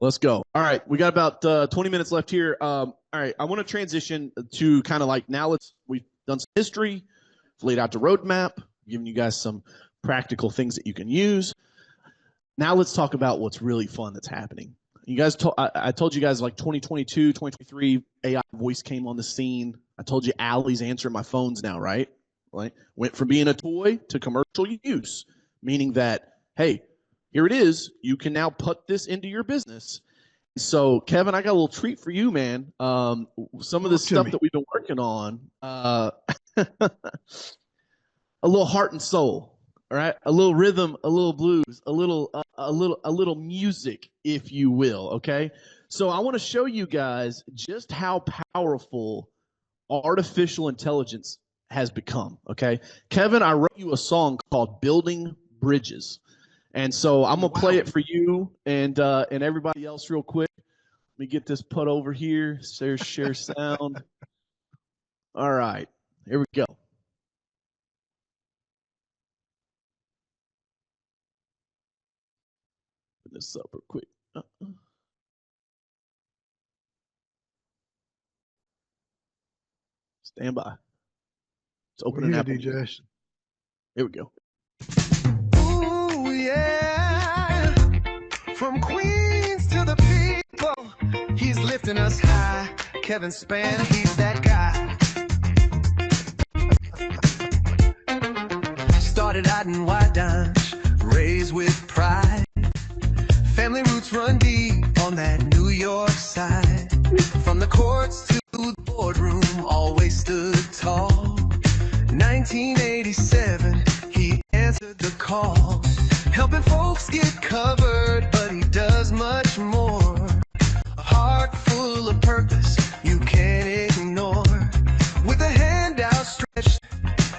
Let's go. All right. We got about 20 minutes left here. All right. I want to transition to kind of like now we've done some history, laid out the roadmap, giving you guys some practical things that you can use. Now let's talk about what's really fun that's happening. You guys, I told you guys like 2022, 2023, AI voice came on the scene. I told you Allie's answering my phones now, right? Like went from being a toy to commercial use, meaning that, hey, here it is. You can now put this into your business. So, Kevin, I got a little treat for you, man. Some of the stuff that we've been working on, a little heart and soul, all right? A little rhythm, a little blues, a little music, if you will, okay? So I want to show you guys just how powerful artificial intelligence has become, okay? Kevin, I wrote you a song called Building Bridges. And so I'm going to play it for you and everybody else real quick. Let me get this put over here. Share sound. All right. Here we go. Put this up real quick. Stand by. It's opening up. DJ. Here we go. Ooh, yeah. From Queens to the people, he's lifting us high. Kevin Span, he's that guy. Started out in Wyandotte, raised with pride. Family roots run deep on that New York side. From the courts to the boardroom, always stood tall. 1987, he answered the call. Helping folks get covered, but he does much more. A heart full of purpose you can't ignore. With a hand outstretched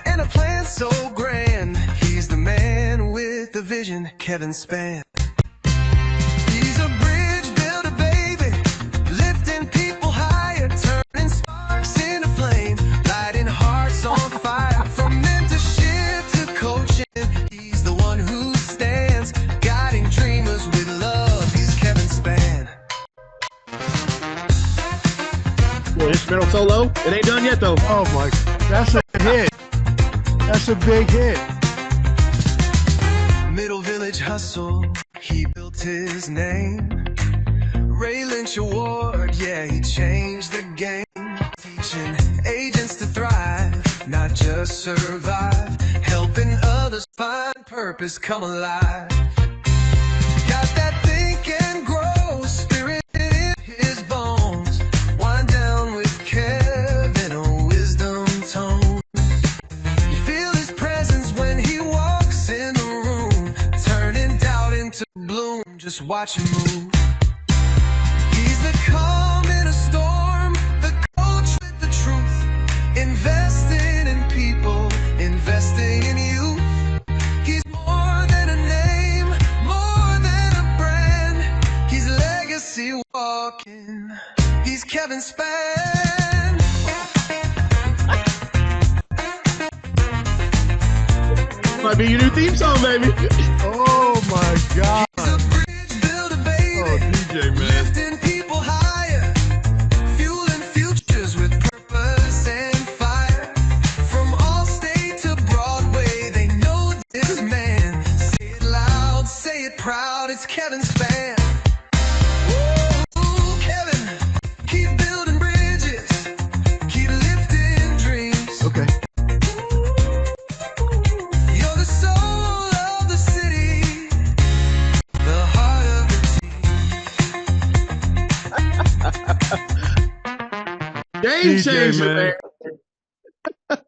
and a plan so grand, he's the man with the vision, Kevin Span. He's a bridge builder, baby, lifting people higher, turning sparks into flame, lighting hearts on fire. From mentorship to coaching, he's the one who stands, guiding dreamers with love. He's Kevin Span. It ain't done yet, though. Oh my, that's a hit. That's a big hit. Middle Village Hustle, he built his name. Ray Lynch Award, yeah, he changed the game. Teaching agents to thrive, not just survive. Helping others find purpose, come alive. Got that think and grow spirit in his bones. Wind down with Kevin, a wisdom tone. You feel his presence when he walks in the room, turning doubt into bloom. Just watch him move. He's the calm in a storm, the coach with the truth. Investing in people, investing in youth. He's more than a name, more than a brand. He's legacy walking. He's Kevin Span. Might be your new theme song, baby. Oh my God. He's a bridge builder, baby. Oh, DJ, man. Lifting people higher, fueling futures with purpose and fire. From Allstate to Broadway, they know this man. Say it loud, say it proud, it's Kevin Span. Ooh, Kevin, keep building bridges, keep lifting dreams. Okay. You're the soul of the city, the heart of the team. Game DJ, changer, man. man.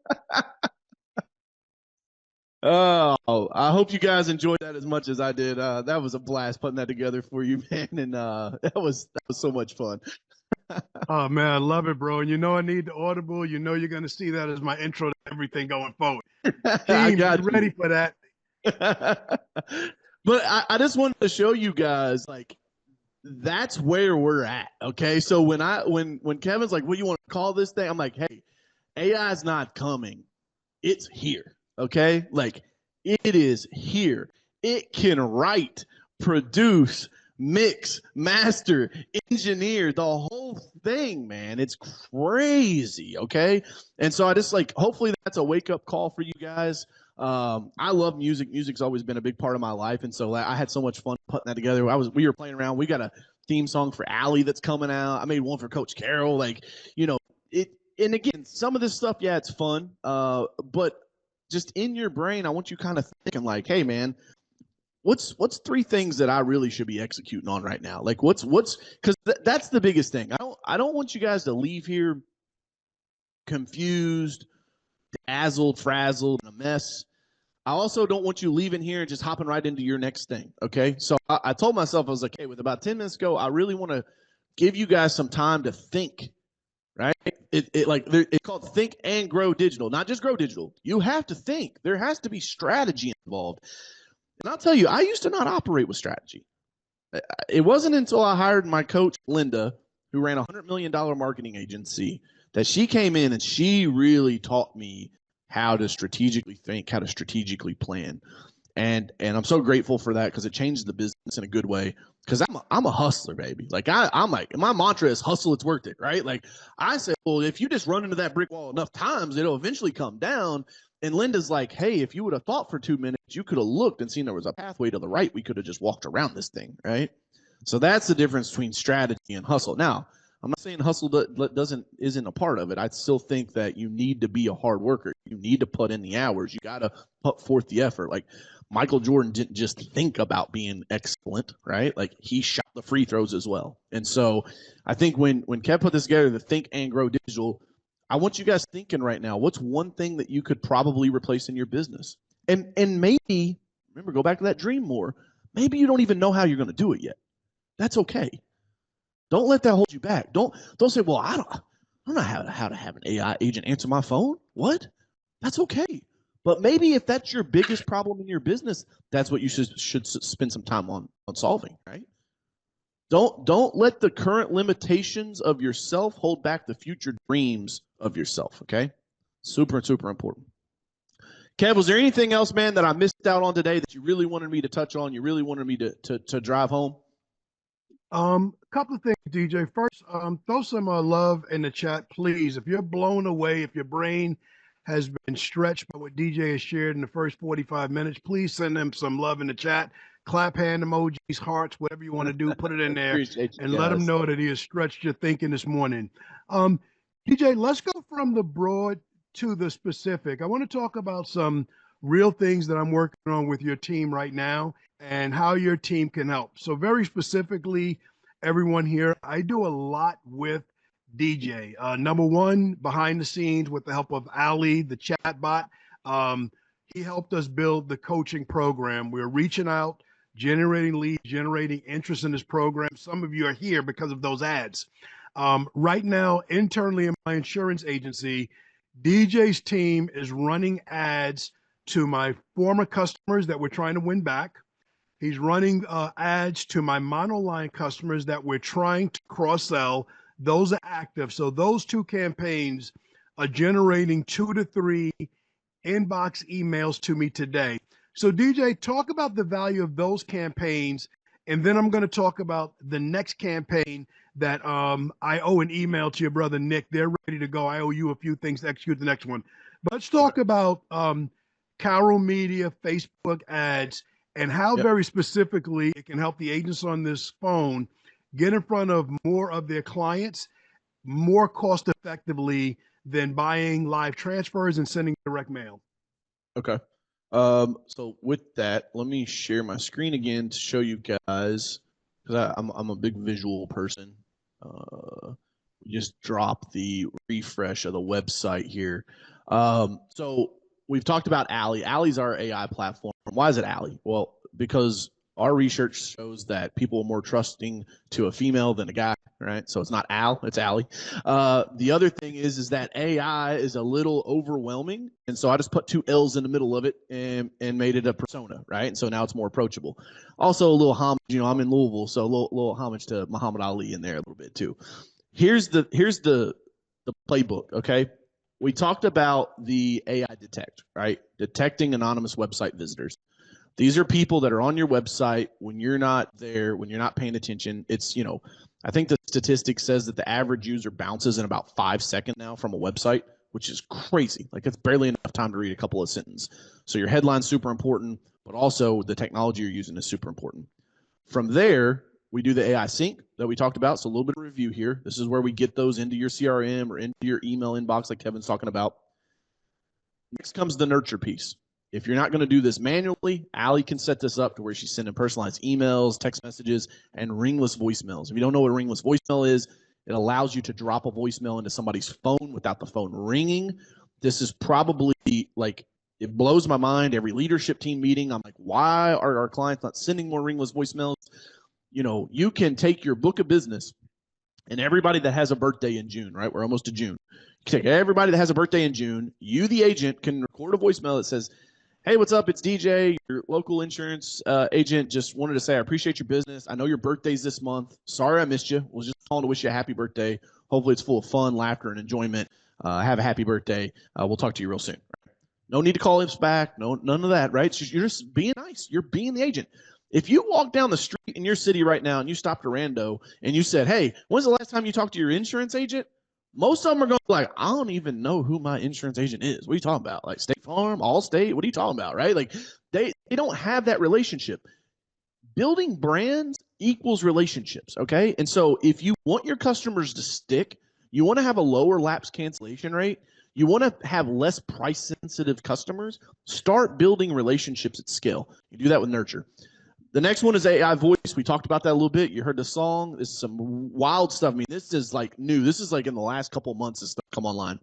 Oh, I hope you guys enjoyed that as much as I did. That was a blast putting that together for you, man, and that was so much fun. Oh man, I love it, bro. And you know I need the Audible. You know you're gonna see that as my intro to everything going forward. I Team, got get you. ready for that. But I just wanted to show you guys, like, that's where we're at. Okay, so when Kevin's like, what do you want to call this thing? I'm like, hey, AI is not coming, it's here. Okay, like, it is here. It can write, produce, mix, master, engineer, the whole thing, man. It's crazy. Okay, and so I just, like, hopefully that's a wake-up call for you guys. I love music. Music's always been a big part of my life, and so I had so much fun putting that together. We were playing around. We got a theme song for Allie that's coming out. I made one for Coach Carroll. Like, you know, it. And again, some of this stuff, yeah, it's fun. But just in your brain, I want you kind of thinking, like, hey, man, what's 3 things that I really should be executing on right now? Like, what's because that's the biggest thing. I don't want you guys to leave here confused, dazzled, frazzled, and a mess. I also don't want you leaving here and just hopping right into your next thing. Okay, so I told myself, I was like, hey, with about 10 minutes to go, I really want to give you guys some time to think. Right? It's called Think and Grow Digital, not just Grow Digital. You have to think. There has to be strategy involved. And I'll tell you, I used to not operate with strategy. It wasn't until I hired my coach, Linda, who ran a $100 million marketing agency, that she came in and she really taught me how to strategically think, how to strategically plan. And I'm so grateful for that, because it changed the business in a good way. Because I'm a hustler, baby. Like, I'm like, my mantra is hustle, it's worth it, right? Like, I say, well, if you just run into that brick wall enough times, it'll eventually come down. And Linda's like, hey, if you would have thought for 2 minutes, you could have looked and seen there was a pathway to the right. We could have just walked around this thing, right? So that's the difference between strategy and hustle. Now, I'm not saying hustle isn't a part of it. I still think that you need to be a hard worker. You need to put in the hours. You got to put forth the effort. Like, Michael Jordan didn't just think about being excellent, right? Like, he shot the free throws as well. And so I think when Kev put this together, the Think and Grow Digital, I want you guys thinking right now, what's one thing that you could probably replace in your business? And maybe, remember, go back to that dream more. Maybe you don't even know how you're going to do it yet. That's okay. Don't let that hold you back. Don't say, well, I don't know how to have an AI agent answer my phone. What? That's okay. But maybe if that's your biggest problem in your business, that's what you should spend some time on solving, right? Don't let the current limitations of yourself hold back the future dreams of yourself, okay? Super, super important. Kev, was there anything else, man, that I missed out on today that you really wanted me to touch on, you really wanted me to drive home? A couple of things, DJ. First, throw some love in the chat, please. If you're blown away, if your brain has been stretched by what DJ has shared in the first 45 minutes, please send them some love in the chat. Clap hand emojis, hearts, whatever you want to do, put it in there and let them know that he has stretched your thinking this morning. DJ, let's go from the broad to the specific. I want to talk about some real things that I'm working on with your team right now and how your team can help. So very specifically, everyone here, I do a lot with DJ. Number one, behind the scenes with the help of Ali, the chatbot. He helped us build the coaching program. We're reaching out, generating leads, generating interest in this program. Some of you are here because of those ads. Right now, internally in my insurance agency, DJ's team is running ads to my former customers that we're trying to win back. He's running ads to my monoline customers that we're trying to cross-sell. Those are active. So those two campaigns are generating 2 to 3 inbox emails to me today. So DJ, talk about the value of those campaigns, and then I'm going to talk about the next campaign that I owe an email to your brother Nick. They're ready to go. I owe you a few things to execute the next one. But let's talk about Carroll Media, Facebook ads, and how very specifically it can help the agents on this phone get in front of more of their clients more cost effectively than buying live transfers and sending direct mail. Okay. So with that, let me share my screen again to show you guys, because I'm a big visual person. Just drop the refresh of the website here. So we've talked about Ali. Ali's our AI platform. Why is it Ali? Well, because our research shows that people are more trusting to a female than a guy, right? So it's not Al, it's Ali. The other thing is that AI is a little overwhelming, and so I just put 2 L's in the middle of it and made it a persona, right? And so now it's more approachable. Also a little homage, you know, I'm in Louisville, so a little homage to Muhammad Ali in there a little bit too. Here's the playbook, okay? We talked about the AI detect, right? Detecting anonymous website visitors. These are people that are on your website when you're not there, when you're not paying attention. It's, you know, I think the statistic says that the average user bounces in about 5 seconds now from a website, which is crazy. Like, it's barely enough time to read a couple of sentences. So your headline's super important, but also the technology you're using is super important. From there, we do the AI sync that we talked about. So a little bit of review here. This is where we get those into your CRM or into your email inbox like Kevin's talking about. Next comes the nurture piece. If you're not going to do this manually, Ali can set this up to where she's sending personalized emails, text messages, and ringless voicemails. If you don't know what a ringless voicemail is, it allows you to drop a voicemail into somebody's phone without the phone ringing. This is probably, like, it blows my mind. Every leadership team meeting, I'm like, why are our clients not sending more ringless voicemails? You know, you can take your book of business and everybody that has a birthday in June, right? We're almost to June. You take everybody that has a birthday in June. You, the agent, can record a voicemail that says, hey, what's up? It's DJ, your local insurance agent. Just wanted to say I appreciate your business. I know your birthday's this month. Sorry I missed you. Was just calling to wish you a happy birthday. Hopefully it's full of fun, laughter, and enjoyment. Have a happy birthday. We'll talk to you real soon. No need to call us back. No, none of that, right? You're just being nice. You're being the agent. If you walk down the street in your city right now and you stopped a rando and you said, hey, when's the last time you talked to your insurance agent? Most of them are going to be like, I don't even know who my insurance agent is. What are you talking about? Like State Farm, Allstate? What are you talking about, right? Like they don't have that relationship. Building brands equals relationships, okay? And so if you want your customers to stick, you want to have a lower lapse cancellation rate, you want to have less price-sensitive customers, start building relationships at scale. You do that with nurture. The next one is AI voice. We talked about that a little bit. You heard the song. This is some wild stuff. I mean, this is like new. This is like in the last couple of months this stuff come online.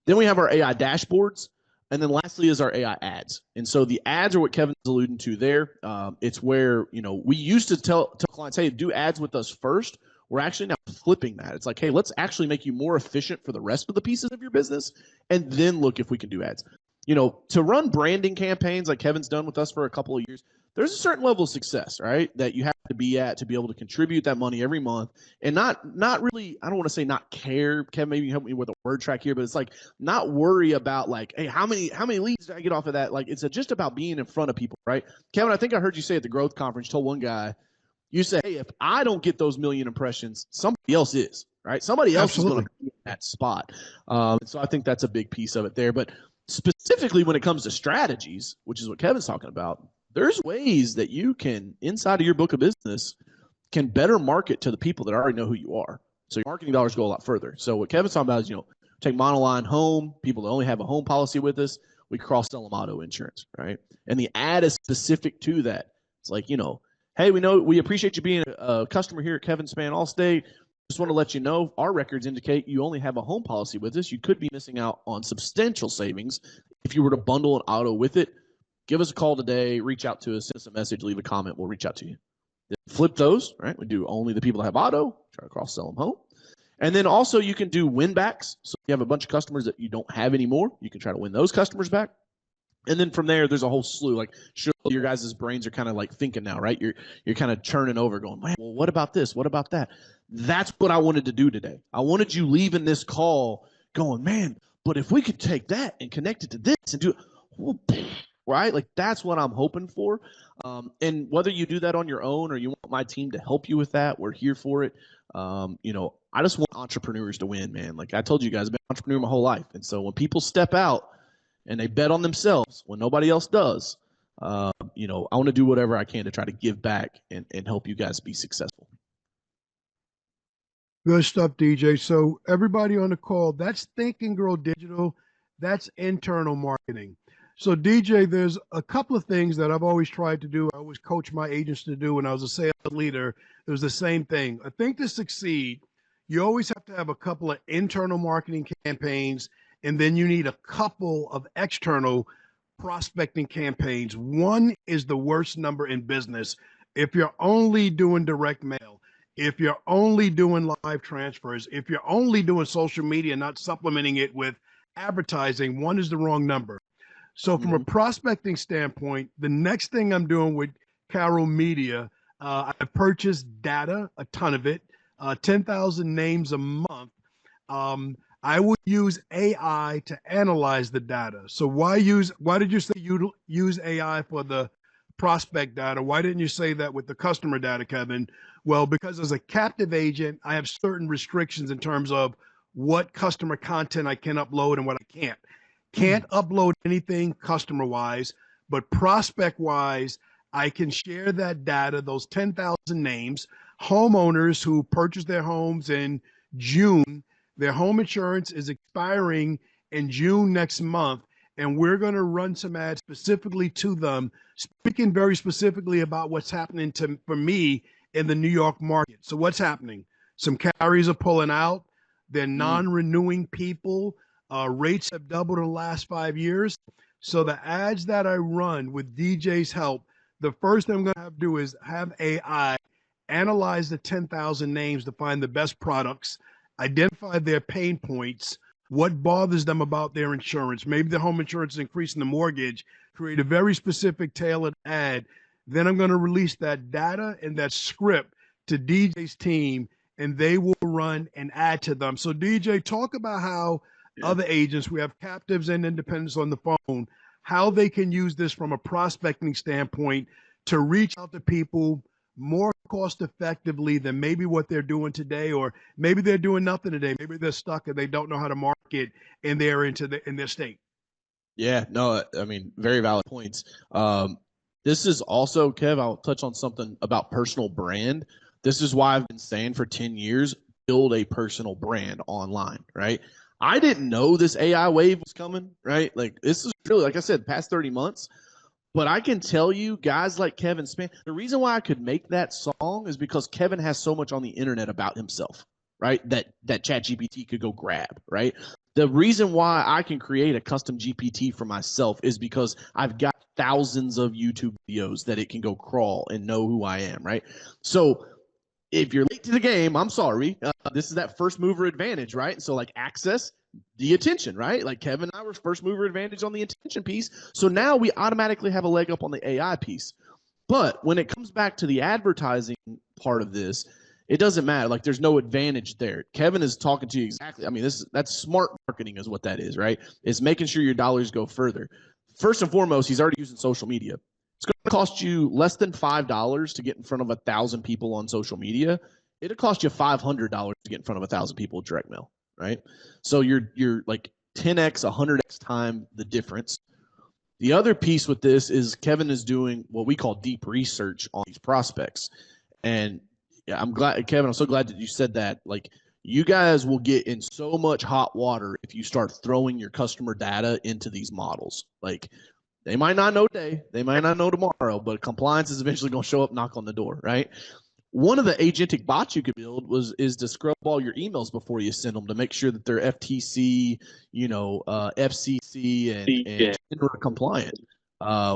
Then we have our AI dashboards. And then lastly is our AI ads. And so the ads are what Kevin's alluding to there. It's where, you know, we used to tell clients, hey, do ads with us first. We're actually now flipping that. It's like, hey, let's actually make you more efficient for the rest of the pieces of your business and then look if we can do ads. You know, to run branding campaigns like Kevin's done with us for a couple of years, there's a certain level of success, right, that you have to be at to be able to contribute that money every month and not really, I don't want to say not care. Kevin, maybe you help me with a word track here, but it's like not worry about like, hey, how many leads did I get off of that? Like it's just about being in front of people, right? Kevin, I think I heard you say at the growth conference, told one guy, you say, hey, if I don't get those 1 million impressions, somebody else is, right? Somebody else Absolutely. is going to be in that spot. So I think that's a big piece of it there. But specifically when it comes to strategies, which is what Kevin's talking about, there's ways that you can, inside of your book of business, can better market to the people that already know who you are. So your marketing dollars go a lot further. So what Kevin's talking about is, take monoline home, people that only have a home policy with us, we cross-sell them auto insurance, right? And the ad is specific to that. It's like, hey, we appreciate you being a customer here at Kevin Span Allstate. Just want to let you know our records indicate you only have a home policy with us. You could be missing out on substantial savings if you were to bundle an auto with it. Give us a call today, reach out to us, send us a message, leave a comment, we'll reach out to you. Then flip those, right? We do only the people that have auto, try to cross-sell them home. And then also you can do win backs. So you have a bunch of customers that you don't have anymore. You can try to win those customers back. And then from there, there's a whole slew. Like, sure, your guys' brains are kind of like thinking now, right? You're kind of churning over going, man, well, what about this? What about that? That's what I wanted to do today. I wanted you leaving this call going, man, but if we could take that and connect it to this and do it, right? Like, that's what I'm hoping for. And whether you do that on your own or you want my team to help you with that, we're here for it. I just want entrepreneurs to win, man. Like I told you guys, I've been an entrepreneur my whole life. And so when people step out and they bet on themselves when nobody else does, I want to do whatever I can to try to give back and help you guys be successful. Good stuff, DJ. So everybody on the call, that's Think and Grow Digital. That's internal marketing. So DJ, there's a couple of things that I've always tried to do. I always coach my agents to do when I was a sales leader. It was the same thing. I think to succeed, you always have to have a couple of internal marketing campaigns, and then you need a couple of external prospecting campaigns. One is the worst number in business. If you're only doing direct mail, if you're only doing live transfers, if you're only doing social media, not supplementing it with advertising, one is the wrong number. So from a prospecting standpoint, the next thing I'm doing with Carroll Media, I purchased data, a ton of it, 10,000 names a month. I would use AI to analyze the data. So why did you say you use AI for the prospect data? Why didn't you say that with the customer data, Kevin? Well, because as a captive agent, I have certain restrictions in terms of what customer content I can upload and what I can't. Can't upload anything customer-wise, but prospect-wise, I can share that data, those 10,000 names, homeowners who purchased their homes in June. Their home insurance is expiring in June next month, and we're going to run some ads specifically to them, speaking very specifically about what's happening for me in the New York market. So what's happening? Some carriers are pulling out. They're non-renewing people. Rates have doubled in the last 5 years. So the ads that I run with DJ's help, the first thing I'm going to have to do is have AI analyze the 10,000 names to find the best products, identify their pain points, what bothers them about their insurance. Maybe the home insurance is increasing the mortgage, create a very specific tailored ad. Then I'm going to release that data and that script to DJ's team, and they will run an ad to them. So DJ, talk about how other agents, we have captives and independents on the phone, how they can use this from a prospecting standpoint to reach out to people more cost effectively than maybe what they're doing today, or maybe they're doing nothing today. Maybe they're stuck and they don't know how to market in their state. Yeah, no, I mean, very valid points. This is also, Kev, I'll touch on something about personal brand. This is why I've been saying for 10 years, build a personal brand online, right? I didn't know this AI wave was coming, right? Like, this is really, like I said, past 30 months. But I can tell you, guys like Kevin Span, the reason why I could make that song is because Kevin has so much on the internet about himself, right? That ChatGPT could go grab, right? The reason why I can create a custom GPT for myself is because I've got thousands of YouTube videos that it can go crawl and know who I am, right? So if you're late to the game, I'm sorry. This is that first mover advantage, right? So like access the attention, right? Like Kevin and I were first mover advantage on the attention piece. So now we automatically have a leg up on the AI piece. But when it comes back to the advertising part of this, it doesn't matter. Like there's no advantage there. Kevin is talking to you exactly. I mean, that's smart marketing is what that is, right? It's making sure your dollars go further. First and foremost, he's already using social media. It's going to cost you less than $5 to get in front of 1,000 people on social media. it'll cost you $500 to get in front of 1,000 people with direct mail, right? So you're like 10x, 100x time the difference. The other piece with this is Kevin is doing what we call deep research on these prospects. And yeah, I'm glad, Kevin, I'm so glad that you said that. Like, you guys will get in so much hot water if you start throwing your customer data into these models. Like, they might not know today, they might not know tomorrow, but compliance is eventually going to show up, knock on the door, right? One of the agentic bots you could build is to scrub all your emails before you send them to make sure that they're FTC, FCC, and FINRA compliant,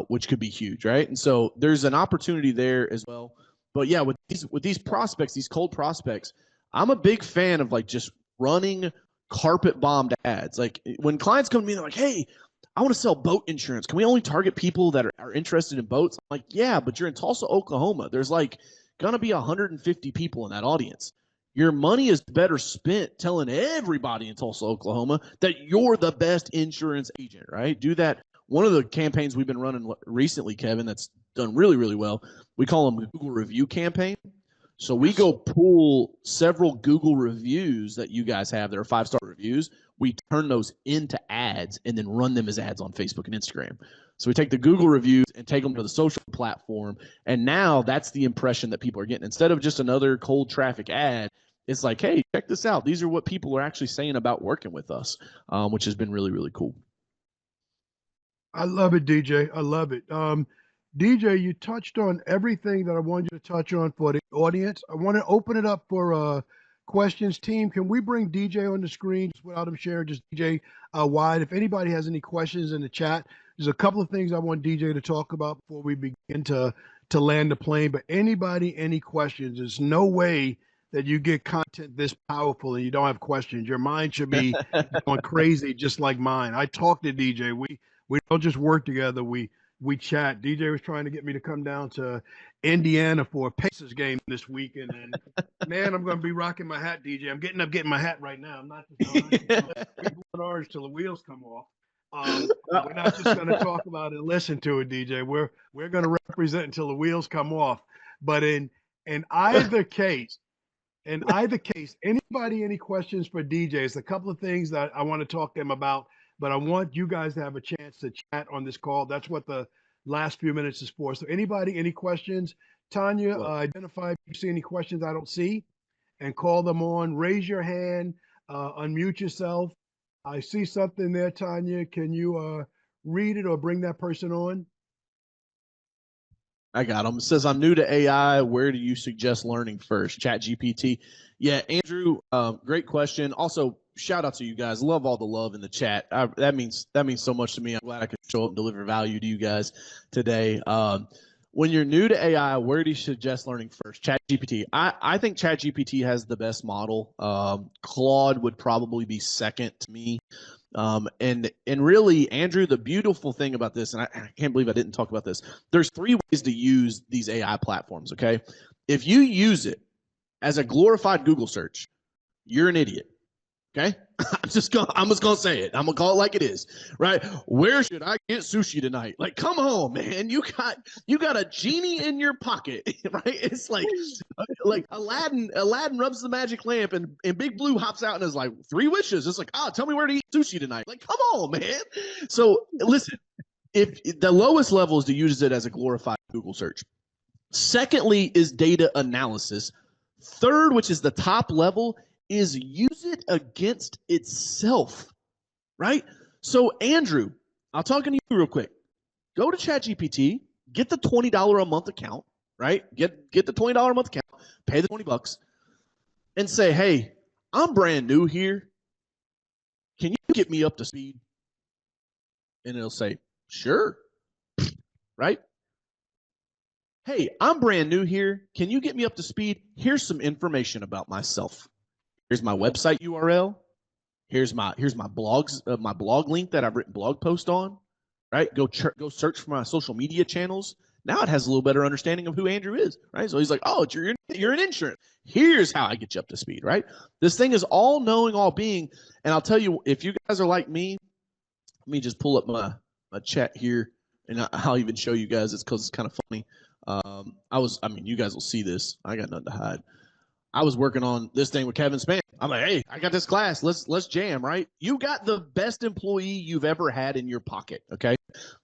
which could be huge, right? And so there's an opportunity there as well. But yeah, with these prospects, these cold prospects, I'm a big fan of like just running carpet bombed ads. Like when clients come to me, they're like, "Hey, I want to sell boat insurance. Can we only target people that are interested in boats?" I'm like, "Yeah, but you're in Tulsa, Oklahoma. There's like going to be 150 people in that audience. Your money is better spent telling everybody in Tulsa, Oklahoma that you're the best insurance agent," right? Do that. One of the campaigns we've been running recently, Kevin, that's done really, really well, we call them Google review campaign. So we go pull several Google reviews that you guys have that are 5-star reviews. We turn those into ads and then run them as ads on Facebook and Instagram. So we take the Google reviews and take them to the social platform. And now that's the impression that people are getting. Instead of just another cold traffic ad, it's like, "Hey, check this out. These are what people are actually saying about working with us," which has been really, really cool. I love it, DJ. I love it. DJ, you touched on everything that I wanted you to touch on for the audience. I want to open it up for questions. Team, can we bring DJ on the screen just without him sharing, just DJ wide? If anybody has any questions in the chat, there's a couple of things I want DJ to talk about before we begin to land the plane. But anybody, any questions? There's no way that you get content this powerful and you don't have questions. Your mind should be going crazy just like mine. I talk to DJ. We don't just work together. We chat. DJ was trying to get me to come down to Indiana for a Pacers game this weekend, and man, I'm going to be rocking my hat, DJ. I'm getting my hat right now. I'm not just blue and orange till the wheels come off. We're not just going to talk about it and listen to it, DJ. We're going to represent until the wheels come off. But in either case, anybody, any questions for DJ? It's a couple of things that I want to talk to him about, but I want you guys to have a chance to chat on this call. That's what the last few minutes is for. So anybody, any questions? Tanya, identify if you see any questions I don't see and call them on. Raise your hand, unmute yourself. I see something there, Tanya. Can you read it or bring that person on? I got him. It says, "I'm new to AI. Where do you suggest learning first?" ChatGPT. Yeah, Andrew, great question. Also, shout out to you guys. Love all the love in the chat. That means so much to me. I'm glad I could show up and deliver value to you guys today. When you're new to AI, where do you suggest learning first? ChatGPT. I think ChatGPT has the best model. Claude would probably be second to me. And really, Andrew, the beautiful thing about this, and I can't believe I didn't talk about this, there's 3 ways to use these AI platforms, okay? If you use it as a glorified Google search, you're an idiot. Okay, I'm just gonna say it. I'm gonna call it like it is, right? Where should I get sushi tonight? Like, come on, man. You got a genie in your pocket, right? It's like Aladdin rubs the magic lamp and Big Blue hops out and is like, 3 wishes. It's like, tell me where to eat sushi tonight. Like, come on, man. So listen, if the lowest level is to use it as a glorified Google search. Secondly is data analysis. Third, which is the top level, is use it against itself, right? So Andrew, I'll talk to you real quick. Go to ChatGPT, get the $20 a month account, right? Get the $20 a month account, pay the $20, and say, "Hey, I'm brand new here. Can you get me up to speed?" And it'll say, "Sure," right? "Hey, I'm brand new here. Can you get me up to speed? Here's some information about myself. Here's my website URL. Here's my blogs, my blog link that I've written blog post on, right? Go search for my social media channels. Now it has a little better understanding of who Andrew is, right? So he's like, "Oh, you're an insurance. Here's how I get you up to speed," right? This thing is all knowing, all being. And I'll tell you, if you guys are like me, let me just pull up my chat here, and I'll even show you guys. It's because it's kind of funny. You guys will see this. I got nothing to hide. I was working on this thing with Kevin Span. I'm like, hey, I got this class. Let's jam, right? You got the best employee you've ever had in your pocket, okay?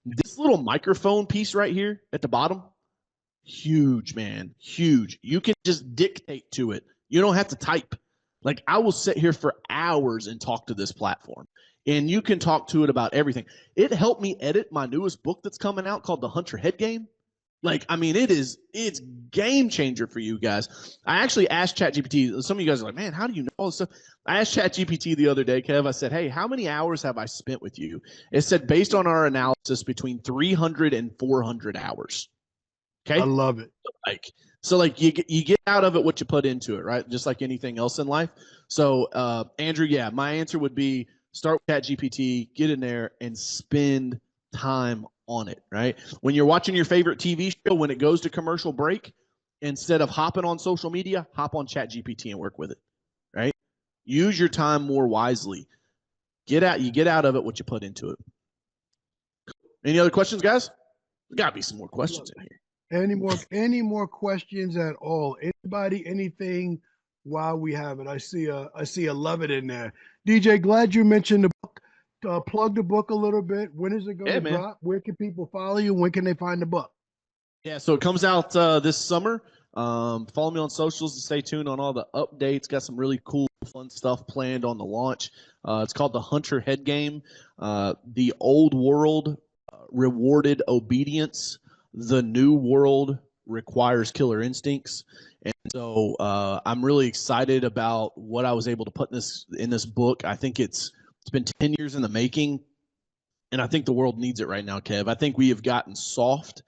This little microphone piece right here at the bottom, huge, man, huge. You can just dictate to it. You don't have to type. Like, I will sit here for hours and talk to this platform, and you can talk to it about everything. It helped me edit my newest book that's coming out called The Hunter Head Game. Like, I mean, it's game changer for you guys. I actually asked ChatGPT. Some of you guys are like, man, how do you know all this stuff? I asked ChatGPT the other day, Kev. I said, hey, how many hours have I spent with you? It said, based on our analysis, between 300 and 400 hours. Okay, I love it. So you get out of it what you put into it, right? Just like anything else in life. So, Andrew, yeah, my answer would be start with ChatGPT, get in there, and spend time on it, right? When you're watching your favorite TV show, when it goes to commercial break, instead of hopping on social media, hop on ChatGPT and work with it, right? Use your time more wisely. You get out of it what you put into it. Any other questions, guys? There's got to be some more questions in here. Any more questions at all? Anybody, anything while we have it? I see a love it in there. DJ, glad you mentioned the book. Plug the book a little bit. When is it going to drop? Where can people follow you? When can they find the book? Yeah, so it comes out this summer. Follow me on socials to stay tuned on all the updates. Got some really cool, fun stuff planned on the launch. It's called The Hunter Head Game. The old world rewarded obedience. The new world requires killer instincts. And so I'm really excited about what I was able to put in this book. I think it's been 10 years in the making, and I think the world needs it right now, Kev. I think we have gotten soft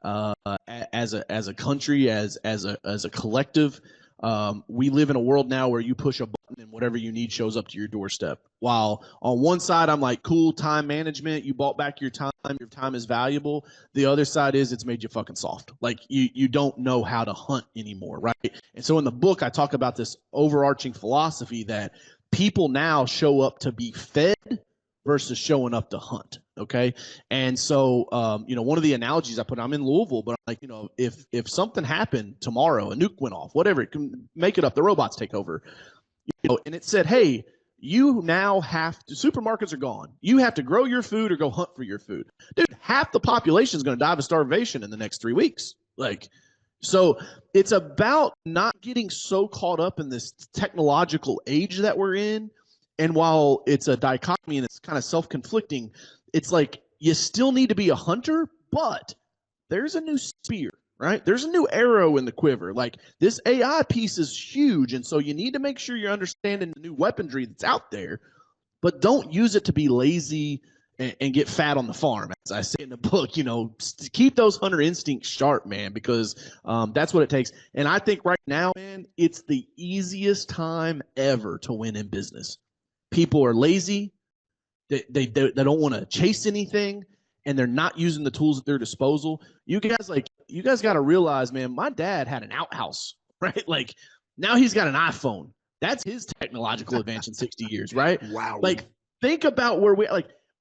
as a country, as a collective. We live in a world now where you push a button and whatever you need shows up to your doorstep. While on one side, I'm like, cool, time management. You bought back your time. Your time is valuable. The other side is it's made you fucking soft. Like you don't know how to hunt anymore, right? And so in the book, I talk about this overarching philosophy that people now show up to be fed versus showing up to hunt. Okay. And so, one of the analogies I put, I'm in Louisville, but I'm like, if something happened tomorrow, a nuke went off, whatever, it can make it up. The robots take over, and it said, hey, you now have to, supermarkets are gone. You have to grow your food or go hunt for your food. Dude, half the population is going to die of starvation in the next 3 weeks. So it's about not getting so caught up in this technological age that we're in. And while it's a dichotomy and it's kind of self-conflicting, it's like you still need to be a hunter, but there's a new spear, right? There's a new arrow in the quiver. Like, this AI piece is huge, and so you need to make sure you're understanding the new weaponry that's out there, but don't use it to be lazy and get fat on the farm. As I say in the book, keep those hunter instincts sharp, man, because that's what it takes. And I think right now, man, it's the easiest time ever to win in business. People are lazy. They don't want to chase anything, and they're not using the tools at their disposal. You guys got to realize, man, my dad had an outhouse, right? Like, now he's got an iPhone. That's his technological advance in 60 years, right? Wow. Like, think about where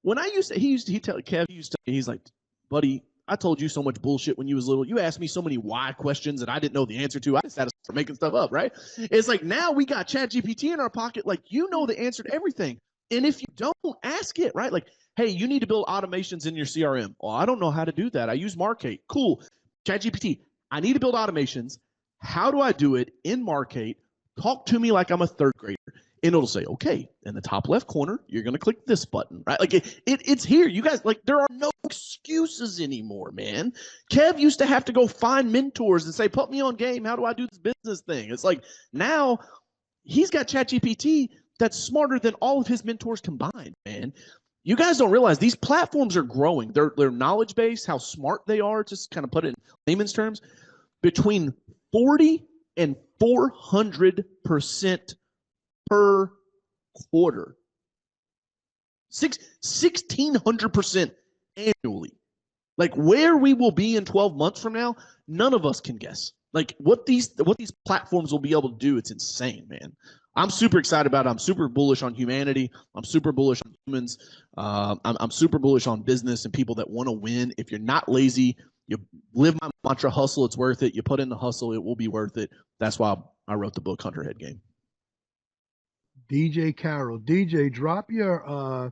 when I used to, he's like, buddy, I told you so much bullshit when you was little. You asked me so many why questions that I didn't know the answer to. I just had to start making stuff up, right? It's like, now we got ChatGPT in our pocket. Like, the answer to everything. And if you don't, ask it, right? Like, hey, you need to build automations in your CRM. Oh, I don't know how to do that. I use Markate. Cool. ChatGPT, I need to build automations. How do I do it in Markate? Talk to me like I'm a third grader. And it'll say, okay, in the top left corner, you're going to click this button, right? Like, it's here. You guys, like, there are no excuses anymore, man. Kev used to have to go find mentors and say, put me on game. How do I do this business thing? It's like, now he's got ChatGPT that's smarter than all of his mentors combined, man. You guys don't realize these platforms are growing. Their knowledge base, how smart they are, just kind of put it in layman's terms, between 40 and 400% per quarter. 1,600% annually. Like, where we will be in 12 months from now, none of us can guess. Like, what these platforms will be able to do, it's insane, man. I'm super excited about it. I'm super bullish on humanity. I'm super bullish on humans. I'm super bullish on business and people that want to win. If you're not lazy, you live my mantra, hustle, it's worth it. You put in the hustle, it will be worth it. That's why I wrote the book Hunter Head Game. DJ Carroll. DJ, drop your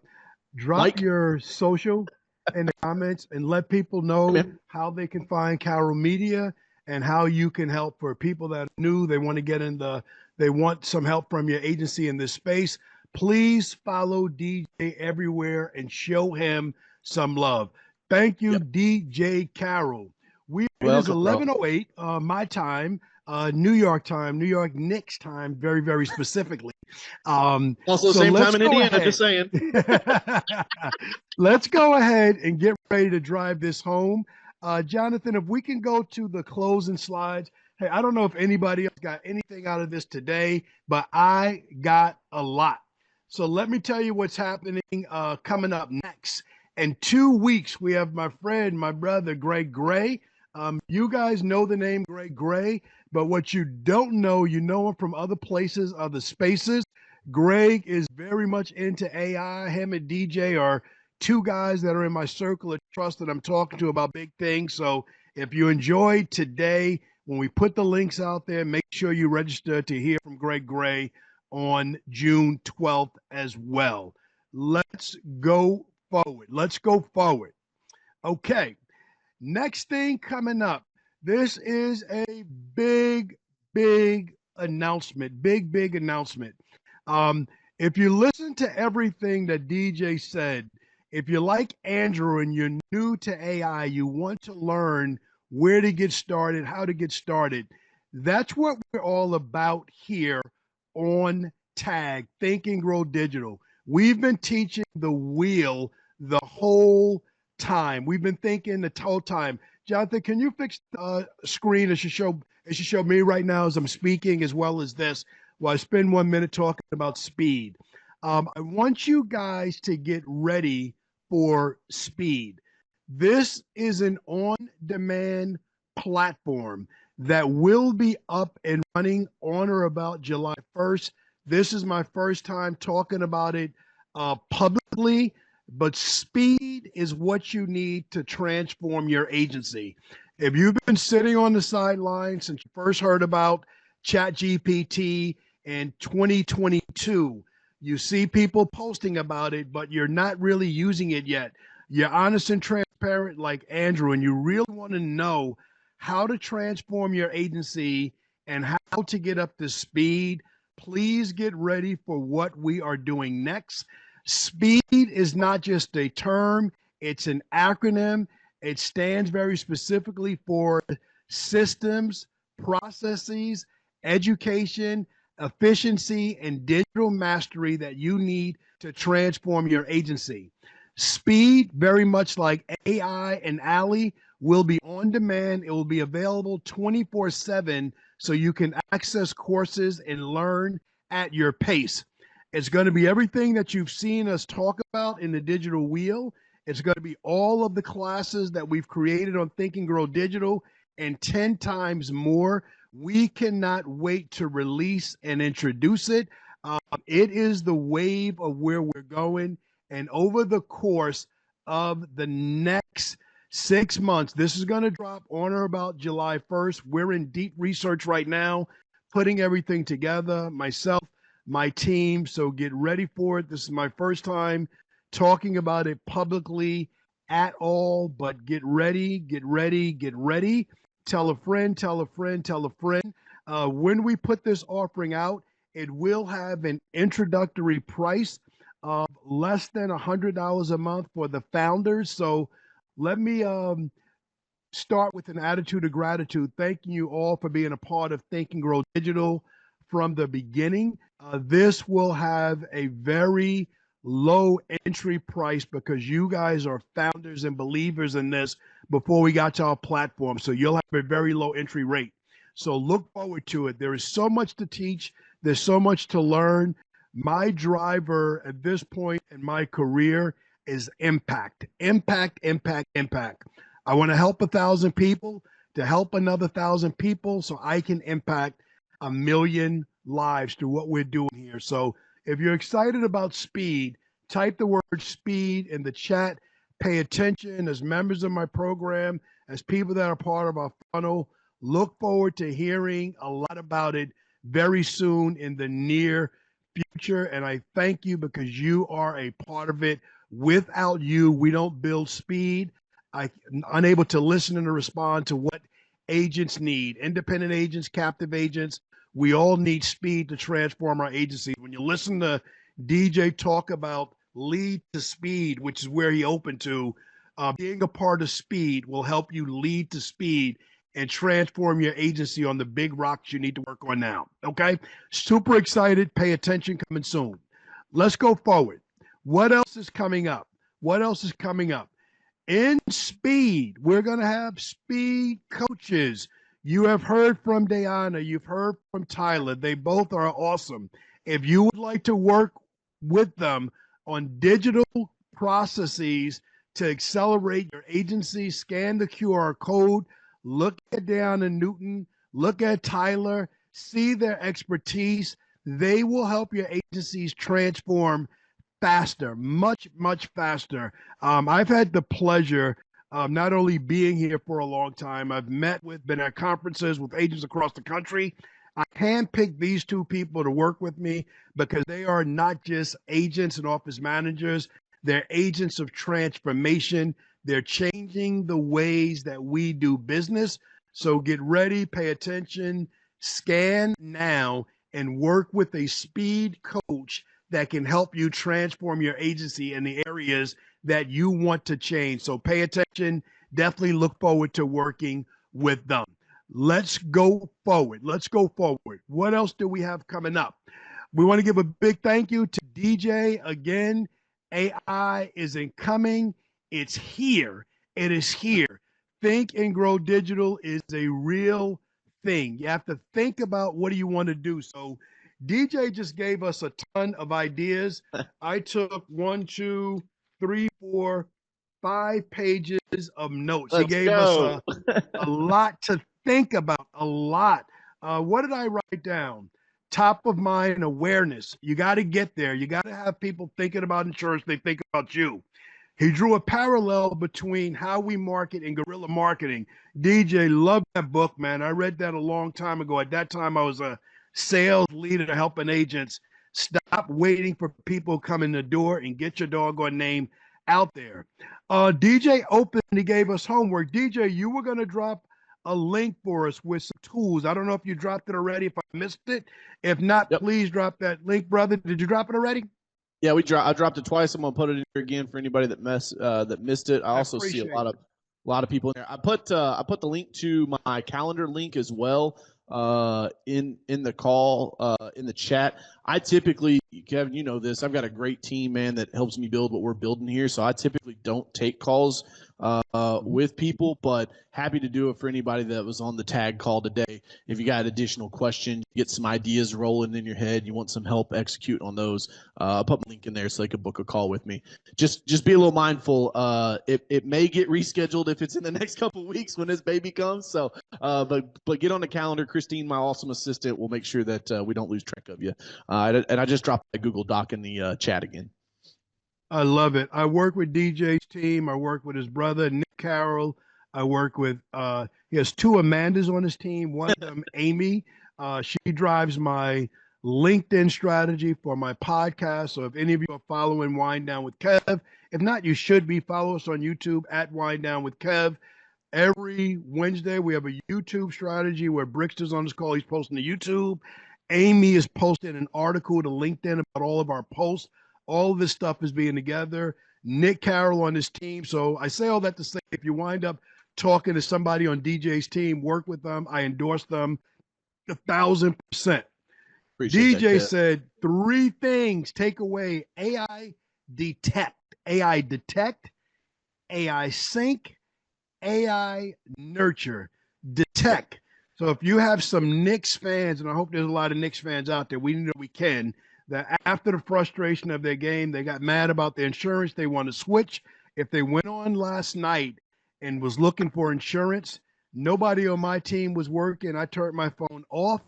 social in the comments and let people know how they can find Carroll Media and how you can help for people that are new. They want to get in they want some help from your agency in this space. Please follow DJ everywhere and show him some love. Thank you, DJ Carroll. It is 11:08 my time, New York time, New York Knicks time, very, very specifically. Also, same time in Indiana, just saying. Let's go ahead and get ready to drive this home. Jonathan, if we can go to the closing slides. Hey, I don't know if anybody else got anything out of this today, but I got a lot. So let me tell you what's happening coming up next. In 2 weeks, we have my friend, my brother, Greg Gray. You guys know the name Greg Gray, but what you don't know, you know him from other places, other spaces. Greg is very much into AI. Him and DJ are two guys that are in my circle of trust that I'm talking to about big things. So if you enjoyed today, when we put the links out there, make sure you register to hear from Greg Gray on June 12th as well. Let's go forward. Let's go forward. Okay. Next thing coming up. This is a big announcement. Big announcement. If you listen to everything that DJ said, if you like Andrew and you're new to AI, you want to learn where to get started, how to get started, that's what we're all about here on TAG, Think and Grow Digital. We've been teaching the wheel the whole time. We've been thinking the whole time. Jonathan, can you fix the screen? It should show me right now as I'm speaking, as well as this, while I spend 1 minute talking about speed. I want you guys to get ready for speed. This is an on-demand platform that will be up and running on or about July 1st. This is my first time talking about it publicly, but speed is what you need to transform your agency. If you've been sitting on the sidelines since you first heard about ChatGPT in 2022, you see people posting about it, but you're not really using it yet. You're honest and transparent like Andrew, and you really want to know how to transform your agency and how to get up to speed. Please get ready for what we are doing next. Speed is not just a term, it's an acronym. It stands very specifically for systems, processes, education, efficiency, and digital mastery that you need to transform your agency. Speed, very much like AI and Ally, will be on demand. It will be available 24/7 so you can access courses and learn at your pace. It's going to be everything that you've seen us talk about in the digital wheel. It's going to be all of the classes that we've created on Think and Grow Digital and 10 times more. We cannot wait to release and introduce it. It is the wave of where we're going. And over the course of the next 6 months, this is going to drop on or about July 1st. We're in deep research right now, putting everything together, myself, my team. So get ready for it. This is my first time talking about it publicly at all, but get ready. Tell a friend, tell a friend, tell a friend. When we put this offering out, it will have an introductory price of less than $100 a month for the founders. So let me start with an attitude of gratitude, thanking you all for being a part of Think and Grow Digital from the beginning. This will have a very low entry price because you guys are founders and believers in this before we got to our platform. So you'll have a very low entry rate. So look forward to it. There is so much to teach. There's so much to learn. My driver at this point in my career is impact. I want to help 1,000 people to help another 1,000 people so I can impact 1 million lives through what we're doing here. So if you're excited about speed, type the word speed in the chat. Pay attention as members of my program, as people that are part of our funnel. Look forward to hearing a lot about it very soon in the near future. And I thank you because you are a part of it. Without you, we don't build speed. I'm unable to listen and to respond to what agents need, independent agents, captive agents. We all need speed to transform our agencies. When you listen to DJ talk about lead to speed, which is where he opened to, being a part of speed will help you lead to speed and transform your agency on the big rocks you need to work on now. Okay? Super excited. Pay attention, coming soon. Let's go forward. What else is coming up? What else is coming up? In speed, we're going to have speed coaches. You have heard from Diana, you've heard from Tyler. They both are awesome. If you would like to work with them on digital processes to accelerate your agency, scan the QR code, look at Diana Newton, look at Tyler, see their expertise. They will help your agencies transform faster, much, much faster. I've had the pleasure of not only being here for a long time, I've been at conferences with agents across the country. I handpicked these two people to work with me because they are not just agents and office managers, they're agents of transformation. They're changing the ways that we do business. So get ready, pay attention, scan now, and work with a speed coach that can help you transform your agency in the areas that you want to change. So pay attention. Definitely look forward to working with them. Let's go forward. Let's go forward. What else do we have coming up? We want to give a big thank you to DJ again. AI isn't coming. It's here. It is here. Think and Grow Digital is a real thing. You have to think about what do you want to do. So DJ just gave us a ton of ideas. I took 1, 2, 3, 4, 5 pages of notes. He gave us a lot to think about, a lot. What did I write down? Top of mind awareness. You got to get there. You got to have people thinking about insurance. They think about you. He drew a parallel between how we market and guerrilla marketing. DJ, love that book, man. I read that a long time ago. At that time, I was a sales leader helping agents. Stop waiting for people to come in the door and get your doggone name out there. DJ opened, he gave us homework. DJ, you were going to drop a link for us with some tools. I don't know if you dropped it already, if I missed it. If not, please drop that link, brother. Did you drop it already? Yeah, I dropped it twice. I'm gonna put it in here again for anybody that missed it. I also see a lot of people in there. I put the link to my calendar link as well in the call in the chat. I typically, Kevin, you know this, I've got a great team, man, that helps me build what we're building here. So I typically don't take calls with people, but happy to do it for anybody that was on the tag call today. If you got additional questions, get some ideas rolling in your head, you want some help execute on those, I'll put my link in there so they can book a call with me. Just be a little mindful. It may get rescheduled if it's in the next couple of weeks when this baby comes. So, but get on the calendar. Christine, my awesome assistant, will make sure that we don't lose track of you. And I just dropped a Google Doc in the chat again. I love it. I work with DJ's team. I work with his brother, Nick Carroll. I work with, he has 2 Amandas on his team. One of them, Amy. She drives my LinkedIn strategy for my podcast. So if any of you are following Wind Down with Kev, if not, you should be. Follow us on YouTube at Wind Down with Kev. Every Wednesday, we have a YouTube strategy where Brickster's on this call. He's posting to YouTube. Amy is posting an article to LinkedIn about all of our posts. All of this stuff is being together. Nick Carroll on his team. So I say all that to say, if you wind up talking to somebody on DJ's team, work with them. I endorse them 1,000%. DJ said 3 things take away: AI detect, AI sync, AI nurture. Detect. So if you have some Knicks fans, and I hope there's a lot of Knicks fans out there, we know we can, that after the frustration of their game, they got mad about their insurance, they want to switch. If they went on last night and was looking for insurance, nobody on my team was working. I turned my phone off,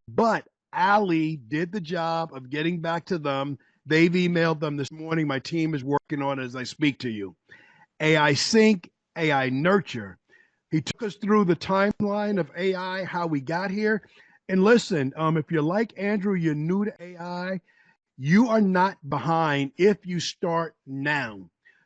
but Ali did the job of getting back to them. They've emailed them this morning. My team is working on it as I speak to you. AI sync, AI nurture. He took us through the timeline of AI, how we got here. And listen, if you're like Andrew, you're new to AI, you are not behind if you start now.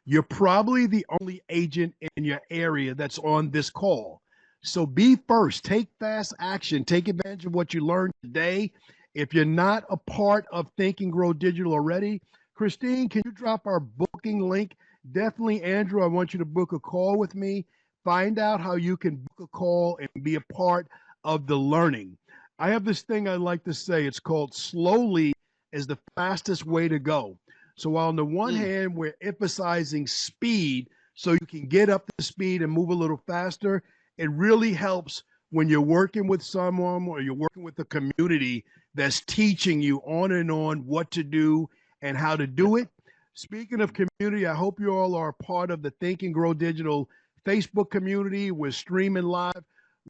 You're probably the only agent in your area that's on this call. So be first, take fast action, take advantage of what you learned today. If you're not a part of Think and Grow Digital already, Christine, can you drop our booking link? Definitely, Andrew, I want you to book a call with me. Find out how you can book a call and be a part of the learning. I have this thing I like to say. It's called slowly is the fastest way to go. So while on the one hand, we're emphasizing speed so you can get up to speed and move a little faster, it really helps when you're working with someone or you're working with a community that's teaching you on and on what to do and how to do it. Speaking of community, I hope you all are a part of the Think and Grow Digital Facebook community. We're streaming live.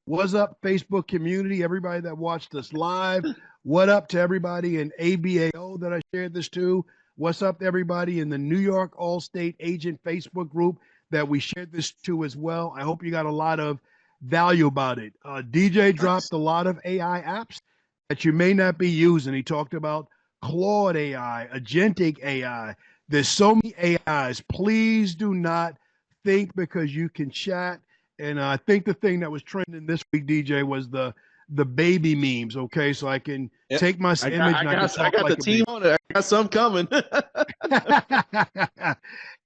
What's up, Facebook community? Everybody that watched us live. What up to everybody in ABAO that I shared this to? What's up to everybody in the New York All-State Agent Facebook group that we shared this to as well? I hope you got a lot of value about it. DJ dropped a lot of AI apps that you may not be using. He talked about Claude AI, Agentic AI. There's so many AIs. Please do not think because you can chat. And I think the thing that was trending this week, DJ, was the baby memes. Okay, so I can take my image and I can talk got like the a team baby. on it. I got some coming.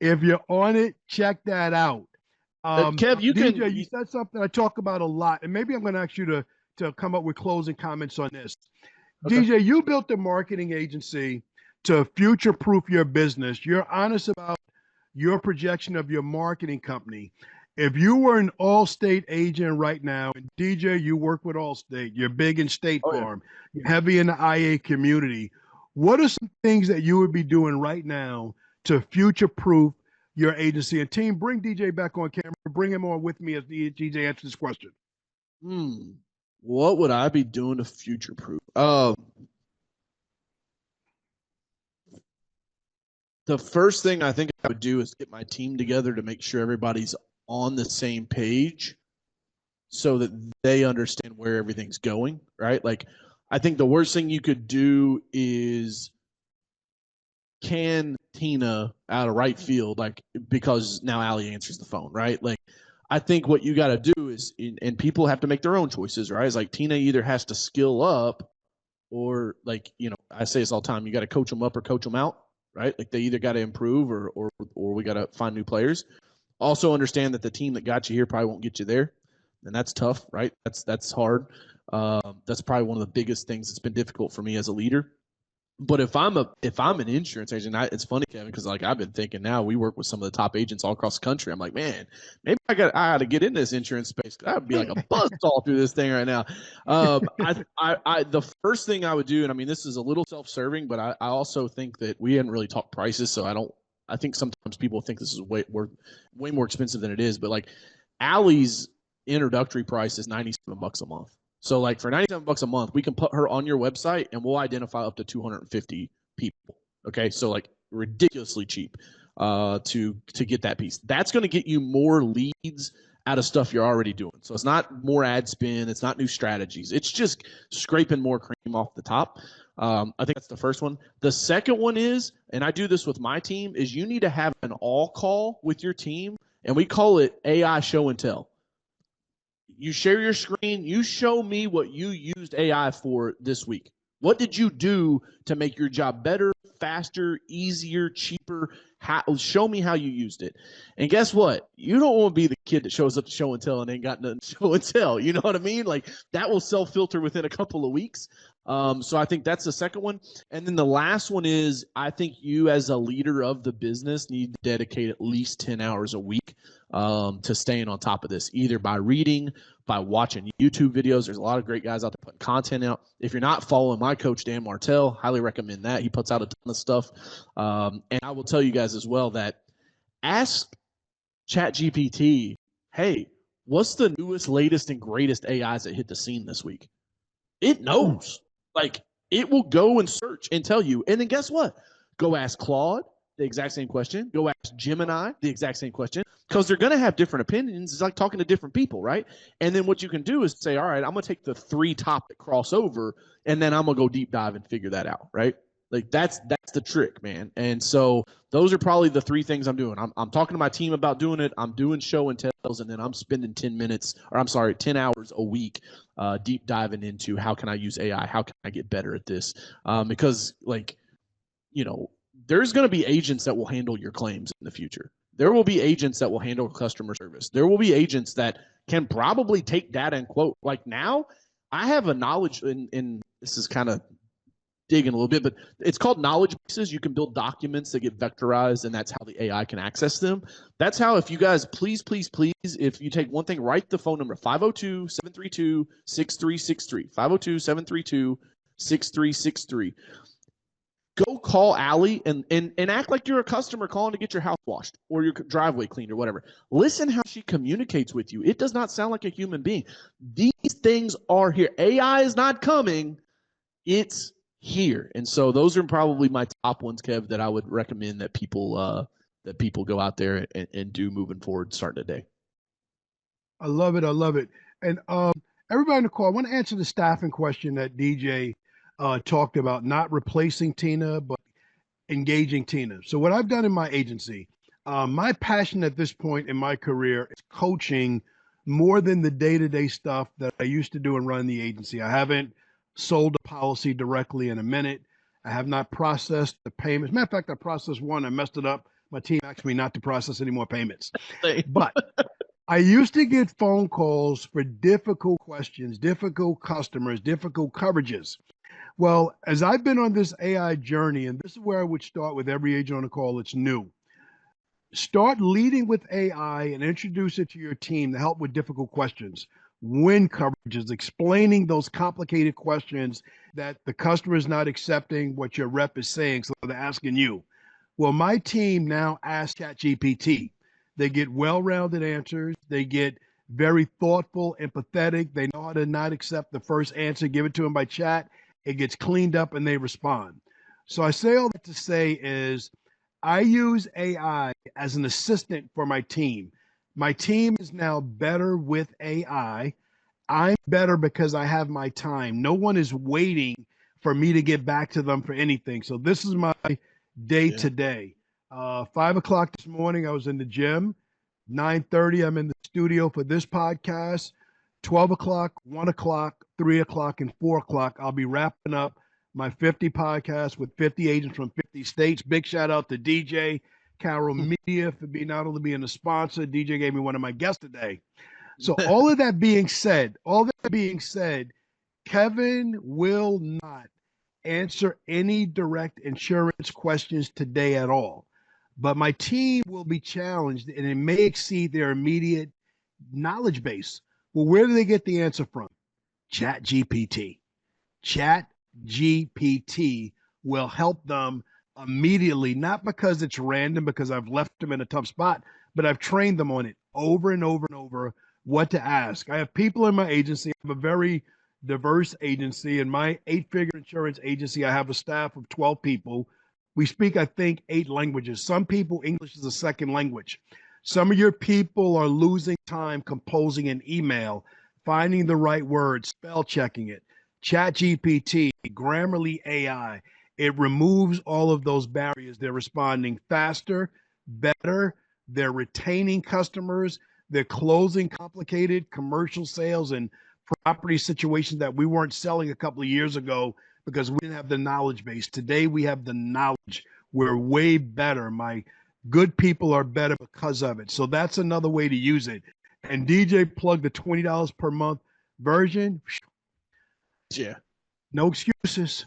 If you're on it, check that out. Kev, you DJ, can. you said something I talk about a lot, and maybe I'm going to ask you to come up with closing comments on this. Okay. DJ, you built a marketing agency to future-proof your business. You're honest about your projection of your marketing company. If you were an Allstate agent right now, and DJ, you work with Allstate, you're big in State Farm, you're heavy in the IA community, what are some things that you would be doing right now to future-proof your agency? And team, bring DJ back on camera. Bring him on with me as DJ answers this question. What would I be doing to future-proof? The first thing I think I would do is get my team together to make sure everybody's on the same page so that they understand where everything's going, right? Like, I think the worst thing you could do is can Tina out of right field, like, because now Allie answers the phone, right? Like, I think what you got to do is, and people have to make their own choices, right? It's like Tina either has to skill up or, like, you know, I say this all the time, you got to coach them up or coach them out, right? Like, they either got to improve or we got to find new players. Also understand that the team that got you here probably won't get you there, and that's tough, right? That's hard. That's probably one of the biggest things that's been difficult for me as a leader. But if I'm an insurance agent, it's funny, Kevin, because like I've been thinking now we work with some of the top agents all across the country. I'm like, man, maybe I got to get in this insurance space. I would be like a buzzsaw through this thing right now. The first thing I would do, and I mean this is a little self-serving, but I also think that we hadn't really talked prices, so I think sometimes people think this is way more expensive than it is. But like Allie's introductory price is $97 a month. So like for $97 a month, we can put her on your website and we'll identify up to 250 people. Okay. So like ridiculously cheap to get that piece. That's going to get you more leads out of stuff you're already doing. So it's not more ad spin. It's not new strategies. It's just scraping more cream off the top. I think that's the first one. The second one is, and I do this with my team, is you need to have an all call with your team, and we call it AI show and tell. You share your screen. You show me what you used AI for this week. What did you do to make your job better, faster, easier, cheaper? Show me how you used it. And guess what? You don't want to be the kid that shows up to show and tell and ain't got nothing to show and tell. You know what I mean? Like that will self-filter within a couple of weeks. So I think that's the second one. And then the last one is I think you as a leader of the business need to dedicate at least 10 hours a week to staying on top of this, either by reading, by watching YouTube videos. There's a lot of great guys out there putting content out. If you're not following my coach, Dan Martell, highly recommend that. He puts out a ton of stuff. And I will tell you guys as well that ask ChatGPT, hey, what's the newest, latest, and greatest AIs that hit the scene this week? It knows. Like, it will go and search and tell you. And then guess what? Go ask Claude. the exact same question. Go ask Gemini the exact same question, because they're going to have different opinions. It's like talking to different people, right? And then what you can do is say, all right, I'm going to take the 3 top that cross over, and then I'm going to go deep dive and figure that out, right? Like that's the trick, man. And so those are probably the 3 things I'm doing. I'm talking to my team about doing it. I'm doing show and tells, and then I'm spending 10 hours a week deep diving into how can I use AI? How can I get better at this? Because like, there's going to be agents that will handle your claims in the future. There will be agents that will handle customer service. There will be agents that can probably take data and quote. Like now, I have a knowledge in this is kind of digging a little bit, but it's called knowledge bases. You can build documents that get vectorized, and that's how the AI can access them. That's how, if you guys, please, if you take one thing, write the phone number, 502-732-6363, 502-732-6363. Go call Allie and act like you're a customer calling to get your house washed or your driveway cleaned or whatever. Listen how she communicates with you. It does not sound like a human being. These things are here. AI is not coming. It's here. And so those are probably my top ones, Kev, that I would recommend that people go out there and do moving forward starting today. I love it. I love it. And everybody in the call, I want to answer the staffing question that DJ talked about, not replacing Tina, but engaging Tina. So what I've done in my agency, my passion at this point in my career is coaching more than the day-to-day stuff that I used to do and run the agency. I haven't sold a policy directly in a minute. I have not processed the payments. Matter of fact, I processed one. I messed it up. My team asked me not to process any more payments. But I used to get phone calls for difficult questions, difficult customers, difficult coverages. Well, as I've been on this AI journey, and this is where I would start with every agent on the call that's new, start leading with AI and introduce it to your team to help with difficult questions, win coverages, explaining those complicated questions that the customer is not accepting what your rep is saying, so they're asking you. Well, my team now asks ChatGPT. They get well-rounded answers. They get very thoughtful, empathetic. They know how to not accept the first answer, give it to them by chat. It gets cleaned up and they respond. So I say all that to say is I use AI as an assistant for my team. My team is now better with AI. I'm better because I have my time. No one is waiting for me to get back to them for anything. So this is my day to day. 5 o'clock this morning, I was in the gym. 9:30, I'm in the studio for this podcast. 12 o'clock, 1 o'clock, 3 o'clock, and 4 o'clock, I'll be wrapping up my 50 podcasts with 50 agents from 50 states. Big shout out to DJ Carroll Media for not only being a sponsor, DJ gave me one of my guests today. So all that being said, Kevin will not answer any direct insurance questions today at all. But my team will be challenged, and it may exceed their immediate knowledge base. Well, where do they get the answer from? ChatGPT. ChatGPT will help them immediately, not because it's random, because I've left them in a tough spot, but I've trained them on it over and over and over what to ask. I have people in my agency. I have a very diverse agency. In my 8-figure insurance agency, I have a staff of 12 people. We speak, I think, 8 languages. Some people, English is a second language. Some of your people are losing time composing an email, finding the right words, spell checking it. ChatGPT, Grammarly AI, it removes all of those barriers. They're responding faster, better. They're retaining customers. They're closing complicated commercial sales and property situations that we weren't selling a couple of years ago because we didn't have the knowledge base. Today we have the knowledge. We're way better. My good people are better because of it. So that's another way to use it. And DJ plugged the $20 per month version. Yeah. No excuses.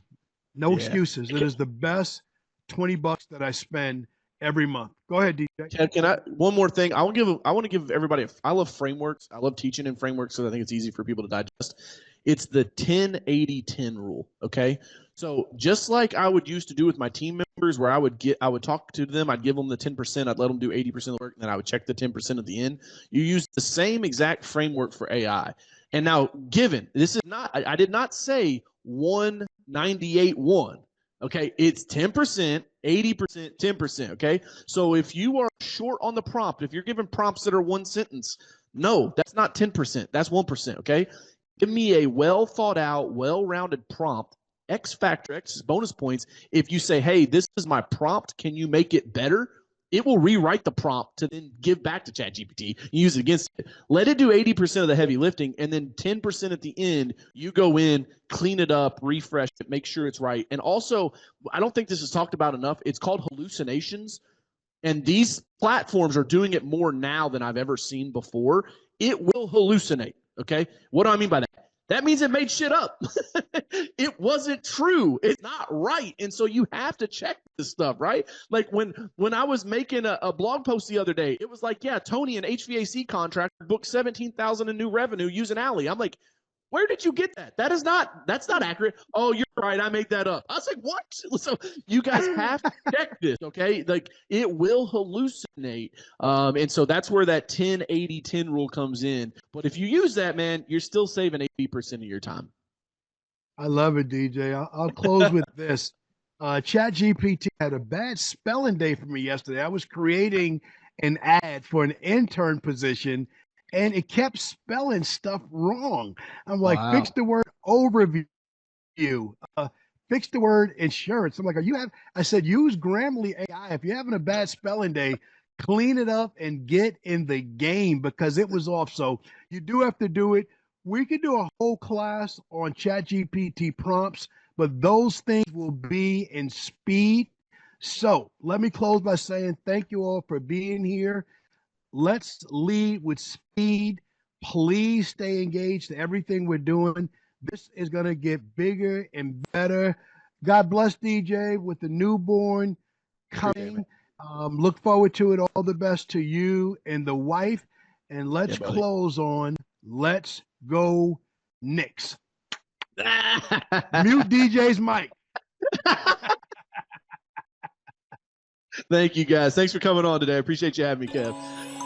No excuses. It is the best $20 that I spend every month. Go ahead, DJ. Can I one more thing? I want to give everybody I love frameworks. I love teaching in frameworks because I think it's easy for people to digest. It's the 10-80-10 rule. Okay. So just like I would used to do with my team members, where I would talk to them, I'd give them the 10%, I'd let them do 80% of the work, and then I would check the 10% at the end. You use the same exact framework for AI. And now, given this is not, I did not say 198-1. Okay, it's 10%, 80%, 10%. Okay, so if you are short on the prompt, if you're given prompts that are one sentence, no, that's not 10%, that's 1%. Okay, give me a well thought out, well rounded prompt. X factor, X is bonus points. If you say, hey, this is my prompt, can you make it better? It will rewrite the prompt to then give back to ChatGPT, use it against it. Let it do 80% of the heavy lifting, and then 10% at the end, you go in, clean it up, refresh it, make sure it's right. And also, I don't think this is talked about enough. It's called hallucinations. And these platforms are doing it more now than I've ever seen before. It will hallucinate. Okay. What do I mean by that? That means it made shit up. It wasn't true. It's not right. And so you have to check this stuff, right? Like when I was making a blog post the other day, it was like, yeah, Tony, an HVAC contractor, booked 17,000 in new revenue using Alley. I'm like, where did you get that? That's not accurate. Oh, you're right. I made that up. I was like, what? So you guys have to check this, okay? Like it will hallucinate. And so that's where that 10-80-10 rule comes in. But if you use that, man, you're still saving 80% of your time. I love it, DJ. I'll close with this. ChatGPT had a bad spelling day for me yesterday. I was creating an ad for an intern position, and it kept spelling stuff wrong. I'm like, Wow. fix the word overview, fix the word insurance. I'm like, I said, use Grammarly AI. If you're having a bad spelling day, clean it up and get in the game because it was off. So you do have to do it. We could do a whole class on ChatGPT prompts, but those things will be in speed. So let me close by saying thank you all for being here. Let's lead with speed. Please stay engaged in everything we're doing. This is going to get bigger and better. God bless DJ with the newborn coming. Look forward to it. All the best to you and the wife. And let's close on Let's Go Knicks. Mute DJ's mic. Thank you, guys. Thanks for coming on today. I appreciate you having me, Kev.